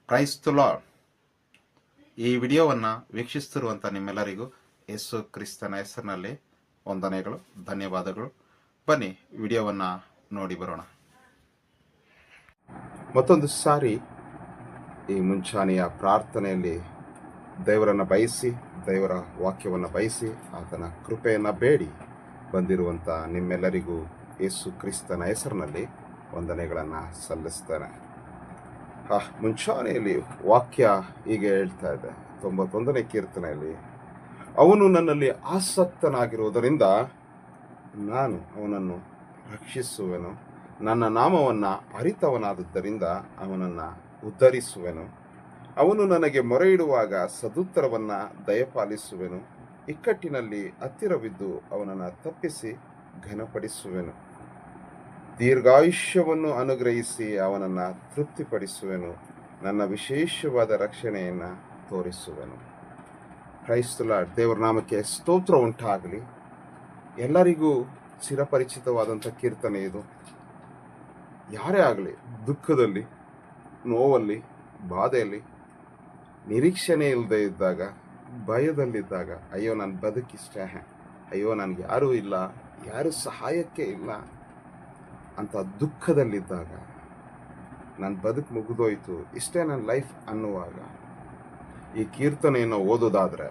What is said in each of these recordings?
Praise the lord. ಈ ವಿಡಿಯೋವನ್ನು ವೀಕ್ಷಿಸುತ್ತಿರುವಂಥ ನಿಮ್ಮೆಲ್ಲರಿಗೂ ಯೇಸು ಕ್ರಿಸ್ತನ ಹೆಸರಿನಲ್ಲಿ ವಂದನೆಗಳು, ಧನ್ಯವಾದಗಳು. ಬನ್ನಿ ವಿಡಿಯೋವನ್ನು ನೋಡಿ ಬರೋಣ. ಮತ್ತೊಂದು ಸಾರಿ ಈ ಮುಂಚಾನೆಯ ಪ್ರಾರ್ಥನೆಯಲ್ಲಿ ದೇವರನ್ನು ಬಯಸಿ, ದೇವರ ವಾಕ್ಯವನ್ನು ಬಯಸಿ, ಆತನ ಕೃಪೆಯನ್ನು ಬೇಡಿ ಬಂದಿರುವಂಥ ನಿಮ್ಮೆಲ್ಲರಿಗೂ ಯೇಸು ಕ್ರಿಸ್ತನ ಹೆಸರಿನಲ್ಲಿ ವಂದನೆಗಳನ್ನು ಸಲ್ಲಿಸ್ತೇನೆ. ಮುಂಚಾನೆಯಲ್ಲಿ ವಾಕ್ಯ ಹೀಗೆ ಹೇಳ್ತಾ ಇದೆ, 91ನೇ ಕೀರ್ತನೆಯಲ್ಲಿ, ಅವನು ನನ್ನಲ್ಲಿ ಆಸಕ್ತನಾಗಿರುವುದರಿಂದ ನಾನು ಅವನನ್ನು ರಕ್ಷಿಸುವೆನು, ನನ್ನ ನಾಮವನ್ನು ಅರಿತವನಾದದ್ದರಿಂದ ಅವನನ್ನು ಉದ್ಧರಿಸುವೆನು. ಅವನು ನನಗೆ ಮೊರೆ ಇಡುವಾಗ ಸದುತ್ತರವನ್ನು ದಯಪಾಲಿಸುವೆನು. ಇಕ್ಕಟ್ಟಿನಲ್ಲಿ ಹತ್ತಿರವಿದ್ದು ಅವನನ್ನು ತಪ್ಪಿಸಿ ಘನಪಡಿಸುವೆನು. ದೀರ್ಘಾಯುಷ್ಯವನ್ನು ಅನುಗ್ರಹಿಸಿ ಅವನನ್ನು ತೃಪ್ತಿಪಡಿಸುವೆನು. ನನ್ನ ವಿಶೇಷವಾದ ರಕ್ಷಣೆಯನ್ನು ತೋರಿಸುವೆನು. Praise the lord. ದೇವರ ನಾಮಕ್ಕೆ ಸ್ತೋತ್ರ ಉಂಟಾಗಲಿ. ಎಲ್ಲರಿಗೂ ಚಿರಪರಿಚಿತವಾದಂಥ ಕೀರ್ತನೆ ಇದು. ಯಾರೇ ಆಗಲಿ, ದುಃಖದಲ್ಲಿ, ನೋವಲ್ಲಿ, ಬಾಧೆಯಲ್ಲಿ, ನಿರೀಕ್ಷಣೆ ಇಲ್ಲದೆ ಇದ್ದಾಗ, ಭಯದಲ್ಲಿದ್ದಾಗ, ಅಯ್ಯೋ ನನ್ನ ಬದುಕಿಷ್ಟೇ, ಅಯ್ಯೋ ನನಗೆ ಯಾರೂ ಇಲ್ಲ, ಯಾರೂ ಸಹಾಯಕ್ಕೆ ಇಲ್ಲ ಅಂತ ದುಃಖದಲ್ಲಿದ್ದಾಗ, ನನ್ನ ಬದುಕು ಮುಗಿದೋಯ್ತು, ಇಷ್ಟೇ ನನ್ನ ಲೈಫ್ ಅನ್ನುವಾಗ ಈ ಕೀರ್ತನೆಯನ್ನು ಓದೋದಾದರೆ,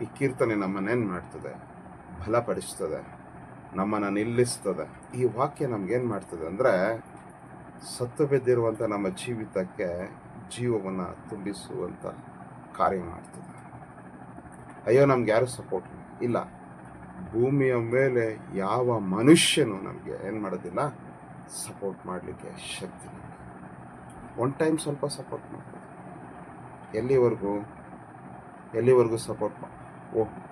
ಈ ಕೀರ್ತನೆ ನಮ್ಮನ್ನೇನು ಮಾಡ್ತದೆ? ಬಲಪಡಿಸ್ತದೆ, ನಮ್ಮನ್ನು ನಿಲ್ಲಿಸ್ತದೆ. ಈ ವಾಕ್ಯ ನಮಗೇನು ಮಾಡ್ತದೆ ಅಂದರೆ, ಸತ್ತು ಬಿದ್ದಿರುವಂಥ ನಮ್ಮ ಜೀವಿತಕ್ಕೆ ಜೀವವನ್ನು ತುಂಬಿಸುವಂಥ ಕಾರ್ಯ ಮಾಡ್ತದೆ. ಅಯ್ಯೋ ನಮ್ಗೆ ಯಾರು ಸಪೋರ್ಟ್ ಇಲ್ಲ, ಭೂಮಿಯ ಮೇಲೆ ಯಾವ ಮನುಷ್ಯನು ನಮಗೆ ಏನು ಮಾಡೋದಿಲ್ಲ, ಸಪೋರ್ಟ್ ಮಾಡಲಿಕ್ಕೆ ಶಕ್ತಿ. ಒನ್ ಟೈಮ್ ಸ್ವಲ್ಪ ಸಪೋರ್ಟ್ ಮಾಡ್ತಾರೆ. ಎಲ್ಲಿವರೆಗೂ ಸಪೋರ್ಟ್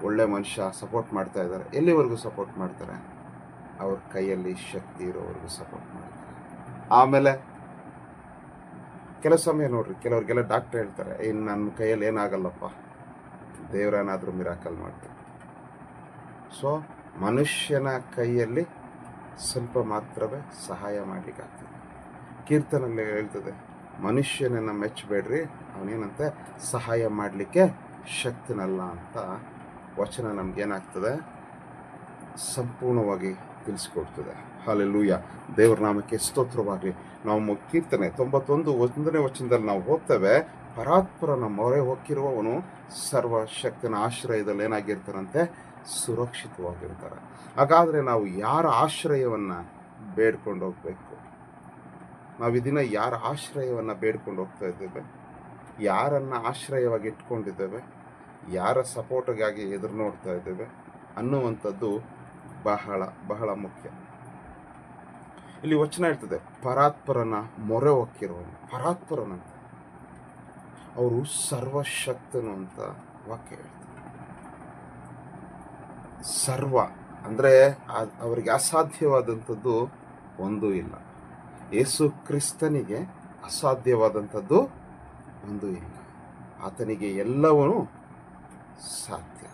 ಒಳ್ಳೆ ಮನುಷ್ಯ ಸಪೋರ್ಟ್ ಮಾಡ್ತಾ ಇದ್ದಾರೆ, ಎಲ್ಲಿವರೆಗೂ ಸಪೋರ್ಟ್ ಮಾಡ್ತಾರೆ? ಅವ್ರ ಕೈಯಲ್ಲಿ ಶಕ್ತಿ ಇರೋವರೆಗೂ ಸಪೋರ್ಟ್ ಮಾಡ್ತಾರೆ. ಆಮೇಲೆ ಕೆಲವು ಸಮಯ ನೋಡ್ರಿ, ಕೆಲವ್ರಿಗೆಲ್ಲ ಡಾಕ್ಟರ್ ಹೇಳ್ತಾರೆ, ಇನ್ನು ನನ್ನ ಕೈಯಲ್ಲಿ ಏನಾಗಲ್ಲಪ್ಪ, ದೇವರೇನಾದರೂ ಮಿರಾಕಲ್ ಮಾಡ್ತಾರೆ. ಸೊ ಮನುಷ್ಯನ ಕೈಯಲ್ಲಿ ಸ್ವಲ್ಪ ಮಾತ್ರವೇ ಸಹಾಯ ಮಾಡಲಿಕ್ಕಾಗ್ತದೆ. ಕೀರ್ತನಲ್ಲಿ ಹೇಳ್ತದೆ, ಮನುಷ್ಯನನ್ನು ಮೆಚ್ಚಬೇಡ್ರಿ, ಅವನೇನಂತೆ ಸಹಾಯ ಮಾಡಲಿಕ್ಕೆ ಶಕ್ತಿನಲ್ಲ ಅಂತ ವಚನ ನಮಗೇನಾಗ್ತದೆ, ಸಂಪೂರ್ಣವಾಗಿ ತಿಳಿಸ್ಕೊಡ್ತದೆ. ಹಲ್ಲೆಲೂಯಾ. ದೇವರ ನಾಮಕ್ಕೆ ಸ್ತೋತ್ರವಾಗಲಿ. ನಾವು ಕೀರ್ತನೆ 91ನೇ ವಚನದಲ್ಲಿ ನಾವು ಓದ್ತೇವೆ, ಪರಾತ್ಪರನ ಮೊರೆ ಹೊಕ್ಕಿರುವವನು ಸರ್ವಶಕ್ತನ ಆಶ್ರಯದಲ್ಲಿ ಏನಾಗಿರ್ತಾರಂತೆ, ಸುರಕ್ಷಿತವಾಗಿರ್ತಾರೆ. ಹಾಗಾದರೆ ನಾವು ಯಾರ ಆಶ್ರಯವನ್ನು ಬೇಡ್ಕೊಂಡು ಹೋಗಬೇಕು? ನಾವು ಈ ದಿನ ಯಾರ ಆಶ್ರಯವನ್ನು ಬೇಡ್ಕೊಂಡು ಹೋಗ್ತಾ ಇದ್ದೇವೆ? ಯಾರನ್ನು ಆಶ್ರಯವಾಗಿ ಇಟ್ಕೊಂಡಿದ್ದೇವೆ? ಯಾರ ಸಪೋರ್ಟಿಗಾಗಿ ಎದುರು ನೋಡ್ತಾ ಇದ್ದೇವೆ ಅನ್ನುವಂಥದ್ದು ಬಹಳ ಬಹಳ ಮುಖ್ಯ. ಇಲ್ಲಿ ವಚನ ಹೇಳ್ತದೆ, ಪರಾತ್ಪರನ ಮೊರೆ ಹೊಕ್ಕಿರುವನು. ಪರಾತ್ಪರನಂತ ಅವರು ಸರ್ವಶಕ್ತನು ಅಂತ ವಾಕ್ಯ ಹೇಳ್ತಾರೆ. ಸರ್ವ ಅಂದರೆ ಅವರಿಗೆ ಅಸಾಧ್ಯವಾದಂಥದ್ದು ಒಂದೂ ಇಲ್ಲ. ಯೇಸು ಕ್ರಿಸ್ತನಿಗೆ ಅಸಾಧ್ಯವಾದಂಥದ್ದು ಒಂದೂ ಇಲ್ಲ. ಆತನಿಗೆ ಎಲ್ಲವೂ ಸಾಧ್ಯ.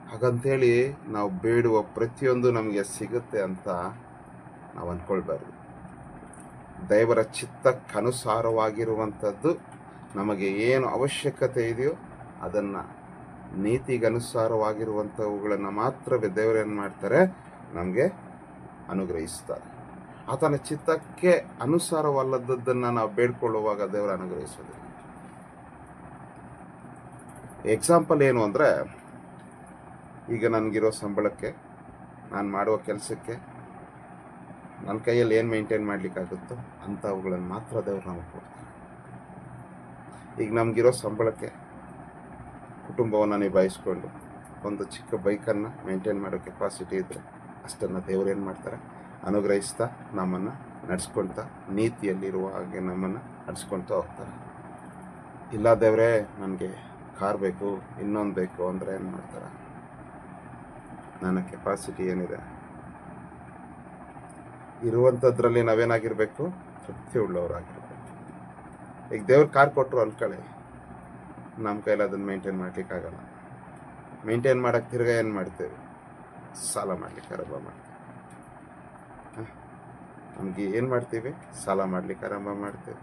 ಹಾಗಂತೇಳಿ ನಾವು ಬೇಡುವ ಪ್ರತಿಯೊಂದು ನಮಗೆ ಸಿಗುತ್ತೆ ಅಂತ ನಾವು ಅಂದ್ಕೊಳ್ಬಾರ್ದು. ದೇವರ ಚಿತ್ತಕ್ಕನುಸಾರವಾಗಿರುವಂಥದ್ದು ನಮಗೆ ಏನು ಅವಶ್ಯಕತೆ ಇದೆಯೋ ಅದನ್ನು, ನೀತಿಗನುಸಾರವಾಗಿರುವಂಥವುಗಳನ್ನು ಮಾತ್ರವೇ ದೇವರೇನು ಮಾಡ್ತಾರೆ, ನಮಗೆ ಅನುಗ್ರಹಿಸ್ತಾರೆ. ಆತನ ಚಿತ್ತಕ್ಕೆ ಅನುಸಾರವಲ್ಲದದ್ದನ್ನು ನಾವು ಬೇಡ್ಕೊಳ್ಳುವಾಗ ದೇವರು ಅನುಗ್ರಹಿಸೋದಿಲ್ಲ. ಎಕ್ಸಾಂಪಲ್ ಏನು ಅಂದರೆ, ಈಗ ನನಗಿರೋ ಸಂಬಳಕ್ಕೆ, ನಾನು ಮಾಡುವ ಕೆಲಸಕ್ಕೆ, ನನ್ನ ಕೈಯಲ್ಲಿ ಏನು ಮೇಂಟೈನ್ ಮಾಡಲಿಕ್ಕಾಗುತ್ತೋ ಅಂಥವುಗಳನ್ನು ಮಾತ್ರ ದೇವರು ನಮಗೆ ಕೊಡ್ತಾರೆ. ಈಗ ನಮಗಿರೋ ಸಂಬಳಕ್ಕೆ ಕುಟುಂಬವನ್ನು ನಿಭಾಯಿಸ್ಕೊಂಡು ಒಂದು ಚಿಕ್ಕ ಬೈಕನ್ನು ಮೇಂಟೈನ್ ಮಾಡೋ ಕೆಪಾಸಿಟಿ ಇದ್ದರೆ ಅಷ್ಟನ್ನು ದೇವರು ಏನು ಮಾಡ್ತಾರೆ, ಅನುಗ್ರಹಿಸ್ತಾ ನಮ್ಮನ್ನು ನಡೆಸ್ಕೊಳ್ತಾ, ನೀತಿಯಲ್ಲಿರುವ ಹಾಗೆ ನಮ್ಮನ್ನು ನಡೆಸ್ಕೊಳ್ತಾ ಹೋಗ್ತಾರೆ. ಇಲ್ಲ ದೇವರೇ ನನಗೆ ಕಾರ್ ಬೇಕು, ಇನ್ನೊಂದು ಬೇಕು ಅಂದರೆ ಏನು ಮಾಡ್ತಾರೆ, ನನ್ನ ಕೆಪಾಸಿಟಿ ಏನಿದೆ ಇರುವಂಥದ್ರಲ್ಲಿ ನಾವೇನಾಗಿರಬೇಕು, ತೃಪ್ತಿ ಉಳ್ಳವರಾಗಿರ್ಬೇಕು. ಈಗ ದೇವ್ರು ಕಾರ್ ಕೊಟ್ಟರು ಅನ್ಕೊಳ್ಳಿ, ನಮ್ಮ ಕೈಲಿ ಅದನ್ನು ಮೇಂಟೈನ್ ಮಾಡಲಿಕ್ಕಾಗಲ್ಲ. ಮೇಂಟೈನ್ ಮಾಡೋಕ್ಕೆ ತಿರ್ಗಾ ಏನು ಮಾಡ್ತೇವೆ, ಸಾಲ ಮಾಡಲಿಕ್ಕೆ ಆರಂಭ ಮಾಡ್ತೀವಿ. ನಮಗೆ ಏನು ಮಾಡ್ತೀವಿ, ಸಾಲ ಮಾಡಲಿಕ್ಕೆ ಆರಂಭ ಮಾಡ್ತೇವೆ.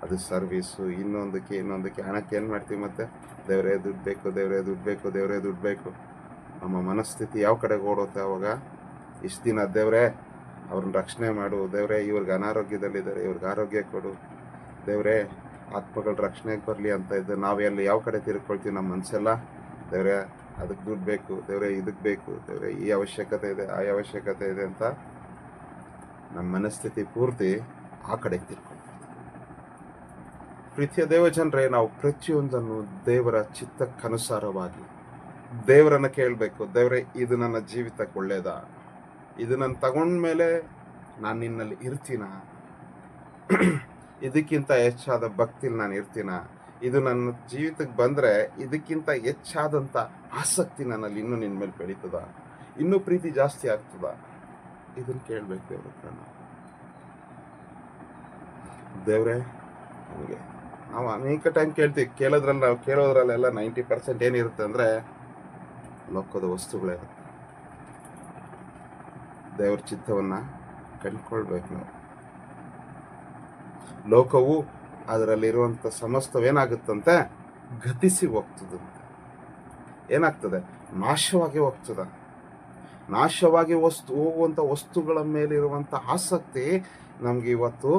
ಅದು ಸರ್ವೀಸು, ಇನ್ನೊಂದಕ್ಕೆ ಹಣಕ್ಕೆ ಏನು ಮಾಡ್ತೀವಿ ಮತ್ತೆ? ದೇವರೇ ದುಡ್ಡು ಬೇಕು, ದೇವರೇ ದುಡ್ಡು ಬೇಕು, ದೇವರೇ ದುಡ್ಡು ಬೇಕು. ನಮ್ಮ ಮನಸ್ಥಿತಿ ಯಾವ ಕಡೆಗೆ ಓಡುತ್ತೆ ಅವಾಗ? ಇಷ್ಟು ದಿನ ದೇವರೇ ಅವ್ರನ್ನ ರಕ್ಷಣೆ ಮಾಡು, ದೇವರೇ ಇವ್ರಿಗೆ ಅನಾರೋಗ್ಯದಲ್ಲಿದ್ದಾರೆ, ಇವ್ರಿಗೆ ಆರೋಗ್ಯ ಕೊಡು, ದೇವರೇ ಆತ್ಮಗಳ ರಕ್ಷಣೆಗೆ ಬರಲಿ ಅಂತ ಇದ್ದು ನಾವೆಲ್ಲ ಯಾವ ಕಡೆ ತಿರ್ಕೊಳ್ತೀವಿ? ನಮ್ಮ ಮನಸ್ಸೆಲ್ಲ ದೇವರೇ ಅದಕ್ಕೆ ದುಡ್ಡು ಬೇಕು, ದೇವರೇ ಇದಕ್ಕೆ ಬೇಕು, ದೇವರೇ ಈ ಅವಶ್ಯಕತೆ ಇದೆ, ಆ ಅವಶ್ಯಕತೆ ಇದೆ ಅಂತ ನಮ್ಮ ಮನಸ್ಥಿತಿ ಪೂರ್ತಿ ಆ ಕಡೆಗೆ ತಿರ್ಕೊಂಡು. ಪ್ರೀತಿಯ ದೇವಜನರೇ, ನಾವು ಪ್ರತಿಯೊಂದನ್ನು ದೇವರ ಚಿತ್ತಕ್ಕನುಸಾರವಾಗಿ ದೇವರನ್ನು ಕೇಳಬೇಕು. ದೇವರೇ, ಇದು ನನ್ನ ಜೀವಿತಕ್ಕೆ ಒಳ್ಳೇದಾ? ಇದು ನಾನು ತಗೊಂಡ್ಮೇಲೆ ನಾನು ನಿನ್ನಲ್ಲಿ ಇರ್ತೀನ? ಇದಕ್ಕಿಂತ ಹೆಚ್ಚಾದ ಭಕ್ತಿಲಿ ನಾನು ಇರ್ತೀನ? ಇದು ನನ್ನ ಜೀವಿತಕ್ಕೆ ಬಂದರೆ ಇದಕ್ಕಿಂತ ಹೆಚ್ಚಾದಂಥ ಆಸಕ್ತಿ ನನ್ನಲ್ಲಿ ಇನ್ನೂ ನಿನ್ನ ಮೇಲೆ ಬೆಳೀತದ? ಇನ್ನೂ ಪ್ರೀತಿ ಜಾಸ್ತಿ ಆಗ್ತದ? ಇದನ್ನು ಕೇಳಬೇಕು ದೇವ್ರ ಹತ್ರ. ದೇವರೇ ನಮಗೆ ನಾವು ಅನೇಕ ಟೈಮ್ ಕೇಳ್ತೀವಿ, ನಾವು ಕೇಳೋದ್ರಲ್ಲೆಲ್ಲ 90% ಏನಿರುತ್ತೆ ಅಂದರೆ ಲೋಕದ ವಸ್ತುಗಳಿರುತ್ತೆ. ದೇವ್ರ ಚಿತ್ತವನ್ನು ಕಂಡುಕೊಳ್ಬೇಕು ನಾವು. ಲೋಕವು ಅದರಲ್ಲಿರುವಂಥ ಸಮಸ್ತವೇನಾಗುತ್ತಂತೆ? ಗತಿಸಿ ಹೋಗ್ತದಂತೆ. ಏನಾಗ್ತದೆ? ನಾಶವಾಗಿ ಹೋಗ್ತದೆ. ನಾಶವಾಗಿ ಹೋಗುವಂಥ ವಸ್ತುಗಳ ಮೇಲಿರುವಂಥ ಆಸಕ್ತಿ ನಮಗೆ ಇವತ್ತು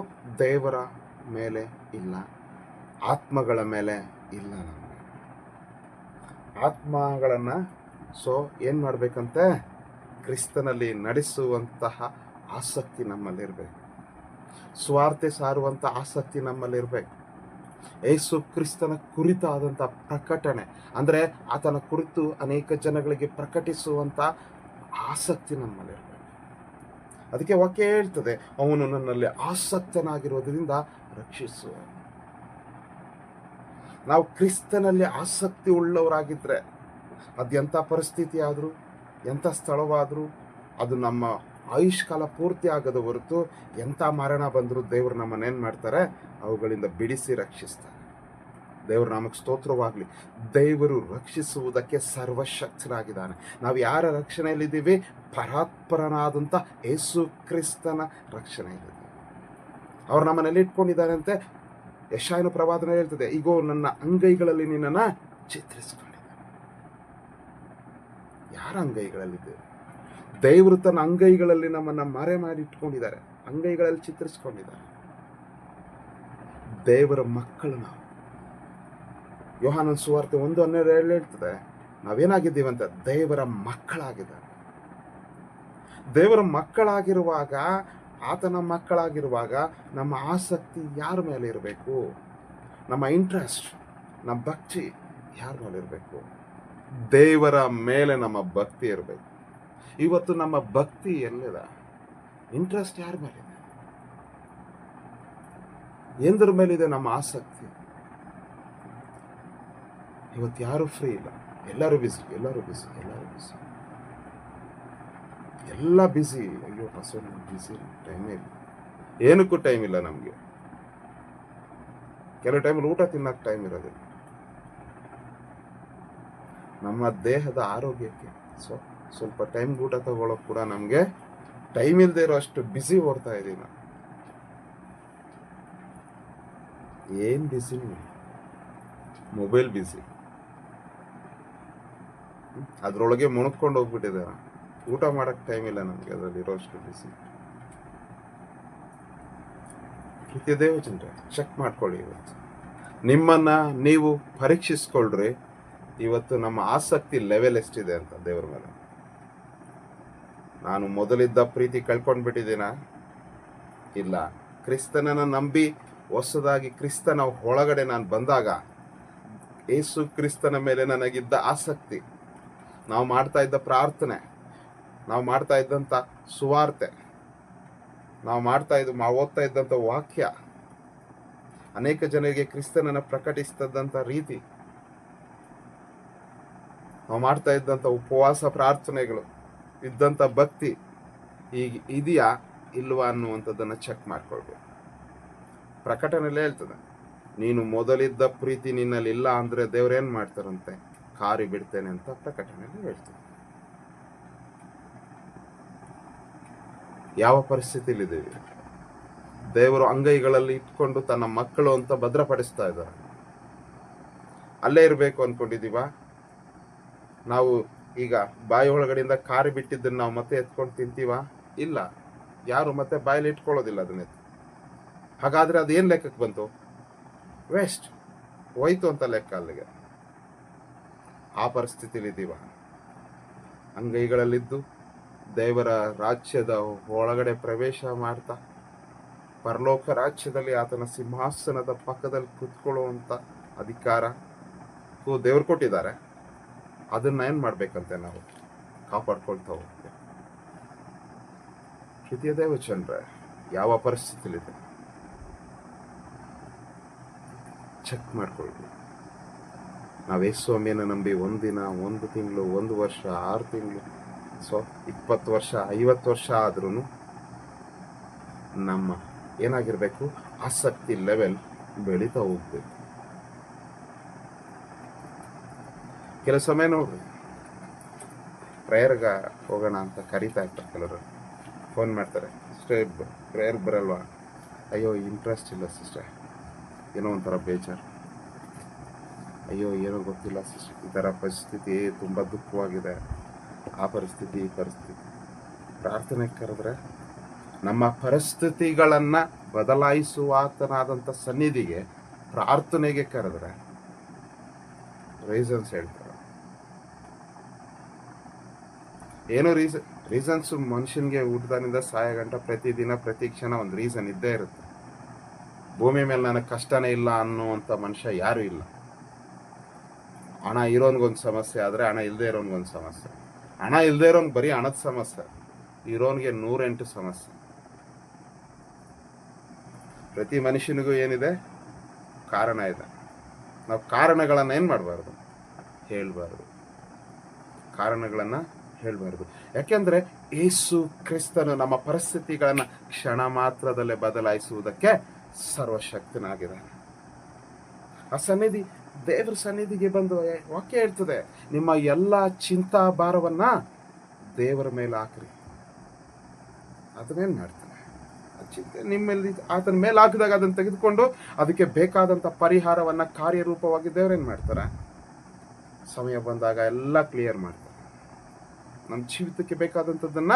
ದೇವರ ಮೇಲೆ ಇಲ್ಲ, ಆತ್ಮಗಳ ಮೇಲೆ ಇಲ್ಲ. ನಮಗೆ ಆತ್ಮಗಳನ್ನು ಏನು ಮಾಡಬೇಕಂತೆ? ಕ್ರಿಸ್ತನಲ್ಲಿ ನಡೆಸುವಂತಹ ಆಸಕ್ತಿ ನಮ್ಮಲ್ಲಿರಬೇಕು. ಸ್ವಾರ್ಥ ಸಾರುವಂಥ ಆಸಕ್ತಿ ನಮ್ಮಲ್ಲಿರಬೇಕು. ಯೇಸು ಕ್ರಿಸ್ತನ ಕುರಿತಾದಂಥ ಪ್ರಕಟಣೆ ಅಂದರೆ ಆತನ ಕುರಿತು ಅನೇಕ ಜನಗಳಿಗೆ ಪ್ರಕಟಿಸುವಂಥ ಆಸಕ್ತಿ ನಮ್ಮಲ್ಲಿರಬೇಕು. ಅದಕ್ಕೆ ವಾಕ್ಯ ಹೇಳ್ತದೆ, ಅವನು ನನ್ನಲ್ಲಿ ಆಸಕ್ತನಾಗಿರೋದ್ರಿಂದ ರಕ್ಷಿಸುವ. ನಾವು ಕ್ರಿಸ್ತನಲ್ಲಿ ಆಸಕ್ತಿ ಉಳ್ಳವರಾಗಿದ್ದರೆ ಅದೆಂಥ ಪರಿಸ್ಥಿತಿ ಆದರೂ, ಎಂಥ ಸ್ಥಳವಾದರೂ, ಅದು ನಮ್ಮ ಆಯುಷ್ಕಾಲ ಪೂರ್ತಿ ಆಗದ ಹೊರತು ಎಂಥ ಮರಣ ಬಂದರೂ ದೇವರು ನಮ್ಮನ್ನೇನು ಮಾಡ್ತಾರೆ? ಅವುಗಳಿಂದ ಬಿಡಿಸಿ ರಕ್ಷಿಸ್ತಾರೆ. ದೇವರು ನಮಗೆ ಸ್ತೋತ್ರವಾಗಲಿ. ದೇವರು ರಕ್ಷಿಸುವುದಕ್ಕೆ ಸರ್ವಶಕ್ತನಾಗಿದ್ದಾನೆ. ನಾವು ಯಾರ ರಕ್ಷಣೆಯಲ್ಲಿದ್ದೀವಿ? ಪರಾತ್ಪರನಾದಂಥ ಯೇಸು ಕ್ರಿಸ್ತನ ರಕ್ಷಣೆಯಲ್ಲಿದ್ದೀವಿ. ಅವ್ರು ನಮ್ಮನ್ನೆಲ್ಲಿ ಇಟ್ಕೊಂಡಿದ್ದಾರೆ ಅಂತೆ? ಯೆಶಾಯನ ಪ್ರವಾದನೆ ಹೇಳ್ತದೆ, ಈಗೋ ನನ್ನ ಅಂಗೈಗಳಲ್ಲಿ ನಿನ್ನನ್ನು ಚಿತ್ರಿಸಿಕೊಂಡಿದ್ದಾನೆ. ಯಾರ ಅಂಗೈಗಳಲ್ಲಿದೆ? ದೇವರು ತನ್ನ ಅಂಗೈಗಳಲ್ಲಿ ನಮ್ಮನ್ನು ಮರೆ ಮಾಡಿ ಇಟ್ಕೊಂಡಿದ್ದಾರೆ, ಅಂಗೈಗಳಲ್ಲಿ ಚಿತ್ರಿಸಿಕೊಂಡಿದ್ದಾರೆ. ದೇವರ ಮಕ್ಕಳು ನಾವು. ಯೋಹಾನನ ಸುವಾರ್ತೆ 1:12 ಹೇಳ್ತದೆ, ನಾವೇನಾಗಿದ್ದೀವಂತ? ದೇವರ ಮಕ್ಕಳಾಗಿದ್ದಾರೆ. ದೇವರ ಮಕ್ಕಳಾಗಿರುವಾಗ, ಆತನ ಮಕ್ಕಳಾಗಿರುವಾಗ ನಮ್ಮ ಆಸಕ್ತಿ ಯಾರ ಮೇಲೆ ಇರಬೇಕು? ನಮ್ಮ ಇಂಟ್ರೆಸ್ಟ್, ನಮ್ಮ ಭಕ್ತಿ ಯಾರ ಮೇಲೆ ಇರಬೇಕು? ದೇವರ ಮೇಲೆ ನಮ್ಮ ಭಕ್ತಿ ಇರಬೇಕು. ಇವತ್ತು ನಮ್ಮ ಭಕ್ತಿ ಎಲ್ಲಿದೆ? ಇಂಟ್ರೆಸ್ಟ್ ಯಾರ ಮೇಲಿದೆ? ಎಂದ್ರ ಮೇಲಿದೆ ನಮ್ಮ ಆಸಕ್ತಿ? ಇವತ್ತು ಯಾರು ಫ್ರೀ ಇಲ್ಲ, ಎಲ್ಲರೂ ಬಿಸಿ. ಎಲ್ಲ ಬಿಸಿ. ಅಯ್ಯೋ ಬಿಸಿ, ಟೈಮೇ ಇಲ್ಲ, ಏನಕ್ಕೂ ಟೈಮ್ ಇಲ್ಲ ನಮಗೆ. ಕೆಲವು ಟೈಮಲ್ಲಿ ಊಟ ತಿನ್ನಕ್ಕೆ ಟೈಮ್ ಇರೋದಿಲ್ಲ. ನಮ್ಮ ದೇಹದ ಆರೋಗ್ಯಕ್ಕೆ ಸ್ವಲ್ಪ ಟೈಮ್ ಊಟ ತಗೊಳ್ಳೋಕೆ ಕೂಡ ನಮಗೆ ಟೈಮ್ ಇಲ್ಲದೆ ಇರೋ ಅಷ್ಟು ಬಿಸಿ ಓಡ್ತಾ ಇದ್ದೀವಿ ನಾವು. ಏನು ಬಿಸಿ? ಮೊಬೈಲ್ ಬಿಸಿ, ಅದರೊಳಗೆ ಮುಣುಕೊಂಡು ಹೋಗ್ಬಿಟ್ಟಿದೆ. ಊಟ ಮಾಡೋಕ್ಕೆ ಟೈಮ್ ಇಲ್ಲ ನಮಗೆ, ಅದರಲ್ಲಿ ಇರೋಷ್ಟು ಬಿಸಿ. ಪ್ರೀತಿಯ ದೇವಜನರೇ, ಚೆಕ್ ಮಾಡ್ಕೊಳ್ಳಿ. ಇವತ್ತು ನಿಮ್ಮನ್ನು ನೀವು ಪರೀಕ್ಷಿಸ್ಕೊಳ್ರಿ. ಇವತ್ತು ನಮ್ಮ ಆಸಕ್ತಿ ಲೆವೆಲ್ ಎಷ್ಟಿದೆ ಅಂತ ದೇವರ ಮೇಲೆ. ನಾನು ಮೊದಲಿದ್ದ ಪ್ರೀತಿ ಕಳ್ಕೊಂಡು ಬಿಟ್ಟಿದ್ದೀನ? ಇಲ್ಲ. ಕ್ರಿಸ್ತನನ್ನು ನಂಬಿ ಹೊಸದಾಗಿ ಕ್ರಿಸ್ತನ ಒಳಗಡೆ ನಾನು ಬಂದಾಗ ಯೇಸು ಕ್ರಿಸ್ತನ ಮೇಲೆ ನನಗಿದ್ದ ಆಸಕ್ತಿ, ನಾವು ಮಾಡ್ತಾ ಇದ್ದ ಪ್ರಾರ್ಥನೆ, ನಾವು ಮಾಡ್ತಾ ಇದ್ದಂಥ ಸುವಾರ್ತೆ, ನಾವು ಓದ್ತಾ ಇದ್ದಂಥ ವಾಕ್ಯ, ಅನೇಕ ಜನರಿಗೆ ಕ್ರಿಸ್ತನನ್ನು ಪ್ರಕಟಿಸ್ತದಂಥ ರೀತಿ, ನಾವು ಮಾಡ್ತಾ ಇದ್ದಂಥ ಉಪವಾಸ ಪ್ರಾರ್ಥನೆಗಳು, ಇದ್ದಂಥ ಭಕ್ತಿ ಈಗ ಇದೆಯಾ ಇಲ್ವಾ ಅನ್ನುವಂಥದ್ದನ್ನು ಚೆಕ್ ಮಾಡ್ಕೊಳ್ಬೇಕು. ಪ್ರಕಟಣೆಯಲ್ಲೇ ಹೇಳ್ತದೆ, ನೀನು ಮೊದಲಿದ್ದ ಪ್ರೀತಿ ನಿನ್ನಲ್ಲಿ ಇಲ್ಲ ಅಂದರೆ ದೇವ್ರೇನು ಮಾಡ್ತಾರಂತೆ? ಕಾರಿ ಬಿಡ್ತೇನೆ ಅಂತ ಪ್ರಕಟಣೆಯಲ್ಲಿ ಹೇಳ್ತದೆ. ಯಾವ ಪರಿಸ್ಥಿತಿಲಿದ್ದೀವಿ? ದೇವರು ಅಂಗೈಗಳಲ್ಲಿ ಇಟ್ಕೊಂಡು ತನ್ನ ಮಕ್ಕಳು ಅಂತ ಭದ್ರಪಡಿಸ್ತಾ ಇದ್ದಾರೆ. ಅಲ್ಲೇ ಇರಬೇಕು ಅನ್ಕೊಂಡಿದೀವ ನಾವು? ಈಗ ಬಾಯಿ ಒಳಗಡೆಯಿಂದ ಕಾರಿ ಬಿಟ್ಟಿದ್ದನ್ನು ನಾವು ಮತ್ತೆ ಎತ್ಕೊಂಡು ತಿಂತೀವ? ಇಲ್ಲ, ಯಾರು ಮತ್ತೆ ಬಾಯಲ್ಲಿ ಇಟ್ಕೊಳ್ಳೋದಿಲ್ಲ ಅದನ್ನೇ. ಹಾಗಾದ್ರೆ ಅದೇನ್ ಲೆಕ್ಕಕ್ಕೆ ಬಂತು? ವೇಸ್ಟ್, ಹೋಯ್ತು ಅಂತ ಲೆಕ್ಕ ಅಲ್ಲಿಗೆ. ಆ ಪರಿಸ್ಥಿತಿಲಿದ್ದೀವ. ಅಂಗೈಗಳಲ್ಲಿದ್ದು ದೇವರ ರಾಜ್ಯದ ಒಳಗಡೆ ಪ್ರವೇಶ ಮಾಡ್ತಾ ಪರಲೋಕ ರಾಜ್ಯದಲ್ಲಿ ಆತನ ಸಿಂಹಾಸನದ ಪಕ್ಕದಲ್ಲಿ ಕುತ್ಕೊಳ್ಳುವಂತ ಅಧಿಕಾರ ದೇವ್ರು ಕೊಟ್ಟಿದ್ದಾರೆ. ಅದನ್ನ ಏನ್ ಮಾಡ್ಬೇಕಂತೆ ನಾವು ಕಾಪಾಡ್ಕೊಳ್ತಾ ಹೋಗ್ತೇವೆ. ಪ್ರೀತಿಯ ದೇವಚಂದ್ರ, ಯಾವ ಪರಿಸ್ಥಿತಿಲಿದೆ ಚೆಕ್ ಮಾಡ್ಕೊಳ್ವಿ. ನಾವು ಸ್ವಾಮಿಯನ್ನು ನಂಬಿ ಒಂದಿನ, ಒಂದು ತಿಂಗಳು, ಒಂದು ವರ್ಷ, 6 ತಿಂಗಳು, 20 ವರ್ಷ, 50 ವರ್ಷ ಆದ್ರೂ ನಮ್ಮ ಏನಾಗಿರ್ಬೇಕು? ಆಸಕ್ತಿ ಲೆವೆಲ್ ಬೆಳೀತಾ ಹೋಗ್ಬೇಕು. ಕೆಲವು ಸಮಯ ನೋಡ್ರಿ, ಪ್ರೇಯರ್ಗ ಹೋಗೋಣ ಅಂತ ಕರಿತಾ ಇರ್ತಾರೆ. ಕೆಲವರು ಫೋನ್ ಮಾಡ್ತಾರೆ, ಸಿಸ್ಟರ್ ಪ್ರೇಯರ್ ಬರಲ್ವಾ? ಅಯ್ಯೋ ಇಂಟ್ರೆಸ್ಟ್ ಇಲ್ಲ ಸಿಸ್ಟರ್, ಏನೋ ಒಂಥರ ಬೇಜಾರು. ಅಯ್ಯೋ ಏನೋ ಗೊತ್ತಿಲ್ಲ ಸಿಸ್ಟರ್, ಈ ಥರ ಪರಿಸ್ಥಿತಿ ತುಂಬ ದುಃಖವಾಗಿದೆ. ಆ ಪರಿಸ್ಥಿತಿ, ಈ ಪರಿಸ್ಥಿತಿ. ಪ್ರಾರ್ಥನೆ ಕರೆದ್ರೆ ನಮ್ಮ ಪರಿಸ್ಥಿತಿಗಳನ್ನು ಬದಲಾಯಿಸುವ ಆತನಾದಂಥ ಸನ್ನಿಧಿಗೆ ಪ್ರಾರ್ಥನೆಗೆ ಕರೆದ್ರೆ ರೀಸನ್ಸ್ ಹೇಳ್ತಾರೆ. ಏನೋ ರೀಸನ್ಸ್ ಮನುಷ್ಯನಿಗೆ ಊಟದಾನಿಂದ ಸಾಯ ಗಂಟ ಪ್ರತಿದಿನ ಪ್ರತಿ ಕ್ಷಣ ಒಂದು ರೀಸನ್ ಇದ್ದೇ ಇರುತ್ತೆ. ಭೂಮಿ ಮೇಲೆ ನನಗೆ ಕಷ್ಟನೇ ಇಲ್ಲ ಅನ್ನುವಂಥ ಮನುಷ್ಯ ಯಾರೂ ಇಲ್ಲ. ಹಣ ಇರೋನ್ಗೊಂದು ಸಮಸ್ಯೆ ಆದರೆ ಹಣ ಇಲ್ಲದೆ ಇರೋನ್ಗೊಂದು ಸಮಸ್ಯೆ. ಹಣ ಇಲ್ಲದೆ ಇರೋನ್ ಬರೀ ಹಣದ ಸಮಸ್ಯೆ, ಇರೋನ್ಗೆ 108 ಸಮಸ್ಯೆ. ಪ್ರತಿ ಮನುಷ್ಯನಿಗೂ ಏನಿದೆ? ಕಾರಣ ಇದೆ. ನಾವು ಕಾರಣಗಳನ್ನು ಏನು ಮಾಡಬಾರ್ದು? ಹೇಳಬಾರ್ದು. ಕಾರಣಗಳನ್ನು ಹೇಳಬಾರ್ದು. ಯಾಕೆಂದ್ರೆ ಯೇಸು ಕ್ರಿಸ್ತನು ನಮ್ಮ ಪರಿಸ್ಥಿತಿಗಳನ್ನು ಕ್ಷಣ ಮಾತ್ರದಲ್ಲೇ ಬದಲಾಯಿಸುವುದಕ್ಕೆ ಸರ್ವಶಕ್ತನಾಗಿದ್ದಾನೆ. ಆ ಸನ್ನಿಧಿ, ದೇವರ ಸನ್ನಿಧಿಗೆ ಬಂದು ವಾಕ್ಯ ಹೇಳ್ತದೆ, ನಿಮ್ಮ ಎಲ್ಲ ಚಿಂತಾ ಭಾರವನ್ನ ದೇವರ ಮೇಲೆ ಹಾಕ್ರಿ. ಅದನ್ನೇನು ಮಾಡ್ತಾನೆ? ಆ ಚಿಂತೆ ನಿಮ್ಮಲ್ಲಿ ಆತನ ಮೇಲೆ ಹಾಕಿದಾಗ ಅದನ್ನು ತೆಗೆದುಕೊಂಡು ಅದಕ್ಕೆ ಬೇಕಾದಂಥ ಪರಿಹಾರವನ್ನ ಕಾರ್ಯರೂಪವಾಗಿ ದೇವರೇನು ಮಾಡ್ತಾರೆ? ಸಮಯ ಬಂದಾಗ ಎಲ್ಲ ಕ್ಲಿಯರ್ ಮಾಡ್ತಾರೆ. ನಮ್ಮ ಜೀವಿತಕ್ಕೆ ಬೇಕಾದಂಥದ್ದನ್ನ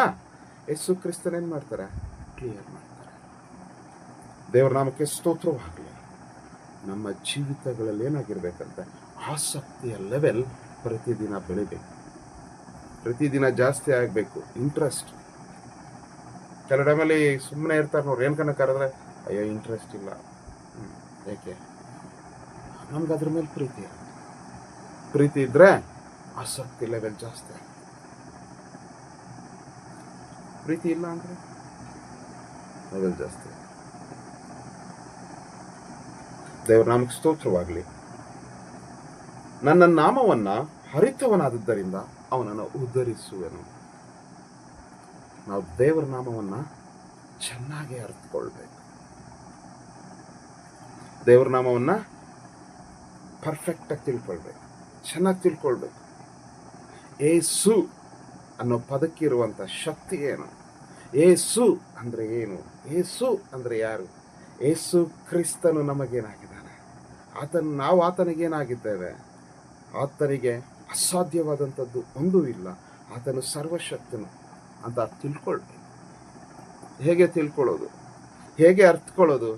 ಯೇಸು ಕ್ರಿಸ್ತನೇನು ಮಾಡ್ತಾರೆ? ಕ್ಲಿಯರ್ ಮಾಡ್ತಾರೆ. ದೇವರ ನಾಮಕ್ಕೆ ಸ್ತೋತ್ರವಾಗಲಿ. ನಮ್ಮ ಜೀವಿತಗಳಲ್ಲಿ ಏನಾಗಿರ್ಬೇಕಂತ ಆಸಕ್ತಿಯ ಲೆವೆಲ್ ಪ್ರತಿದಿನ ಬೆಳಿಬೇಕು, ಪ್ರತಿದಿನ ಜಾಸ್ತಿ ಆಗಬೇಕು. ಇಂಟ್ರೆಸ್ಟ್. ಕೆಲವು ಟೈಮಲ್ಲಿ ಸುಮ್ಮನೆ ಇರ್ತಾರೆ ನೋಡ್ರಿ, ಏನು ಕಣ ಕರೆದ್ರೆ ಅಯ್ಯೋ ಇಂಟ್ರೆಸ್ಟ್ ಇಲ್ಲ. ಯಾಕೆ? ನಮ್ಗೆ ಅದ್ರ ಮೇಲೆ ಪ್ರೀತಿ ಇದ್ರೆ ಆಸಕ್ತಿ ಲೆವೆಲ್ ಜಾಸ್ತಿ ಆಗುತ್ತೆ. ಪ್ರೀತಿ ಇಲ್ಲ ಅಂದ್ರೆ ಲೆವೆಲ್ ಜಾಸ್ತಿ. ದೇವರ ನಾಮಕ್ಕೆ ಸ್ತೋತ್ರವಾಗಲಿ. ನನ್ನ ನಾಮವನ್ನ ಹರಿತವನಾದದ್ದರಿಂದ ಅವನನ್ನು ಉದ್ಧರಿಸುವೆನು. ನಾವು ದೇವರ ನಾಮವನ್ನ ಚೆನ್ನಾಗಿ ಅರ್ಥಕೊಳ್ಬೇಕು. ದೇವರ ನಾಮವನ್ನ ಪರ್ಫೆಕ್ಟ್ ಆಗಿ ತಿಳ್ಕೊಳ್ಬೇಕು, ಚೆನ್ನಾಗಿ ತಿಳ್ಕೊಳ್ಬೇಕು. ಏಸು ಅನ್ನೋ ಪದಕ್ಕಿರುವಂಥ ಶಕ್ತಿ ಏನು? ಏಸು ಅಂದ್ರೆ ಏನು? ಏಸು ಅಂದ್ರೆ ಯಾರು? ಏಸು ಕ್ರಿಸ್ತನು ನಮಗೇನಾಗಿದ್ದಾನೆ? ನಾವು ಆತನಿಗೇನಾಗಿದ್ದೇವೆ? ಆತನಿಗೆ ಅಸಾಧ್ಯವಾದಂಥದ್ದು ಒಂದೂ ಇಲ್ಲ. ಆತನು ಸರ್ವಶಕ್ತನು ಅಂತ ತಿಳ್ಕೊಳ್ಬೇಕು. ಹೇಗೆ ತಿಳ್ಕೊಳ್ಳೋದು? ಹೇಗೆ ಅರ್ಥಕೊಳ್ಳೋದು?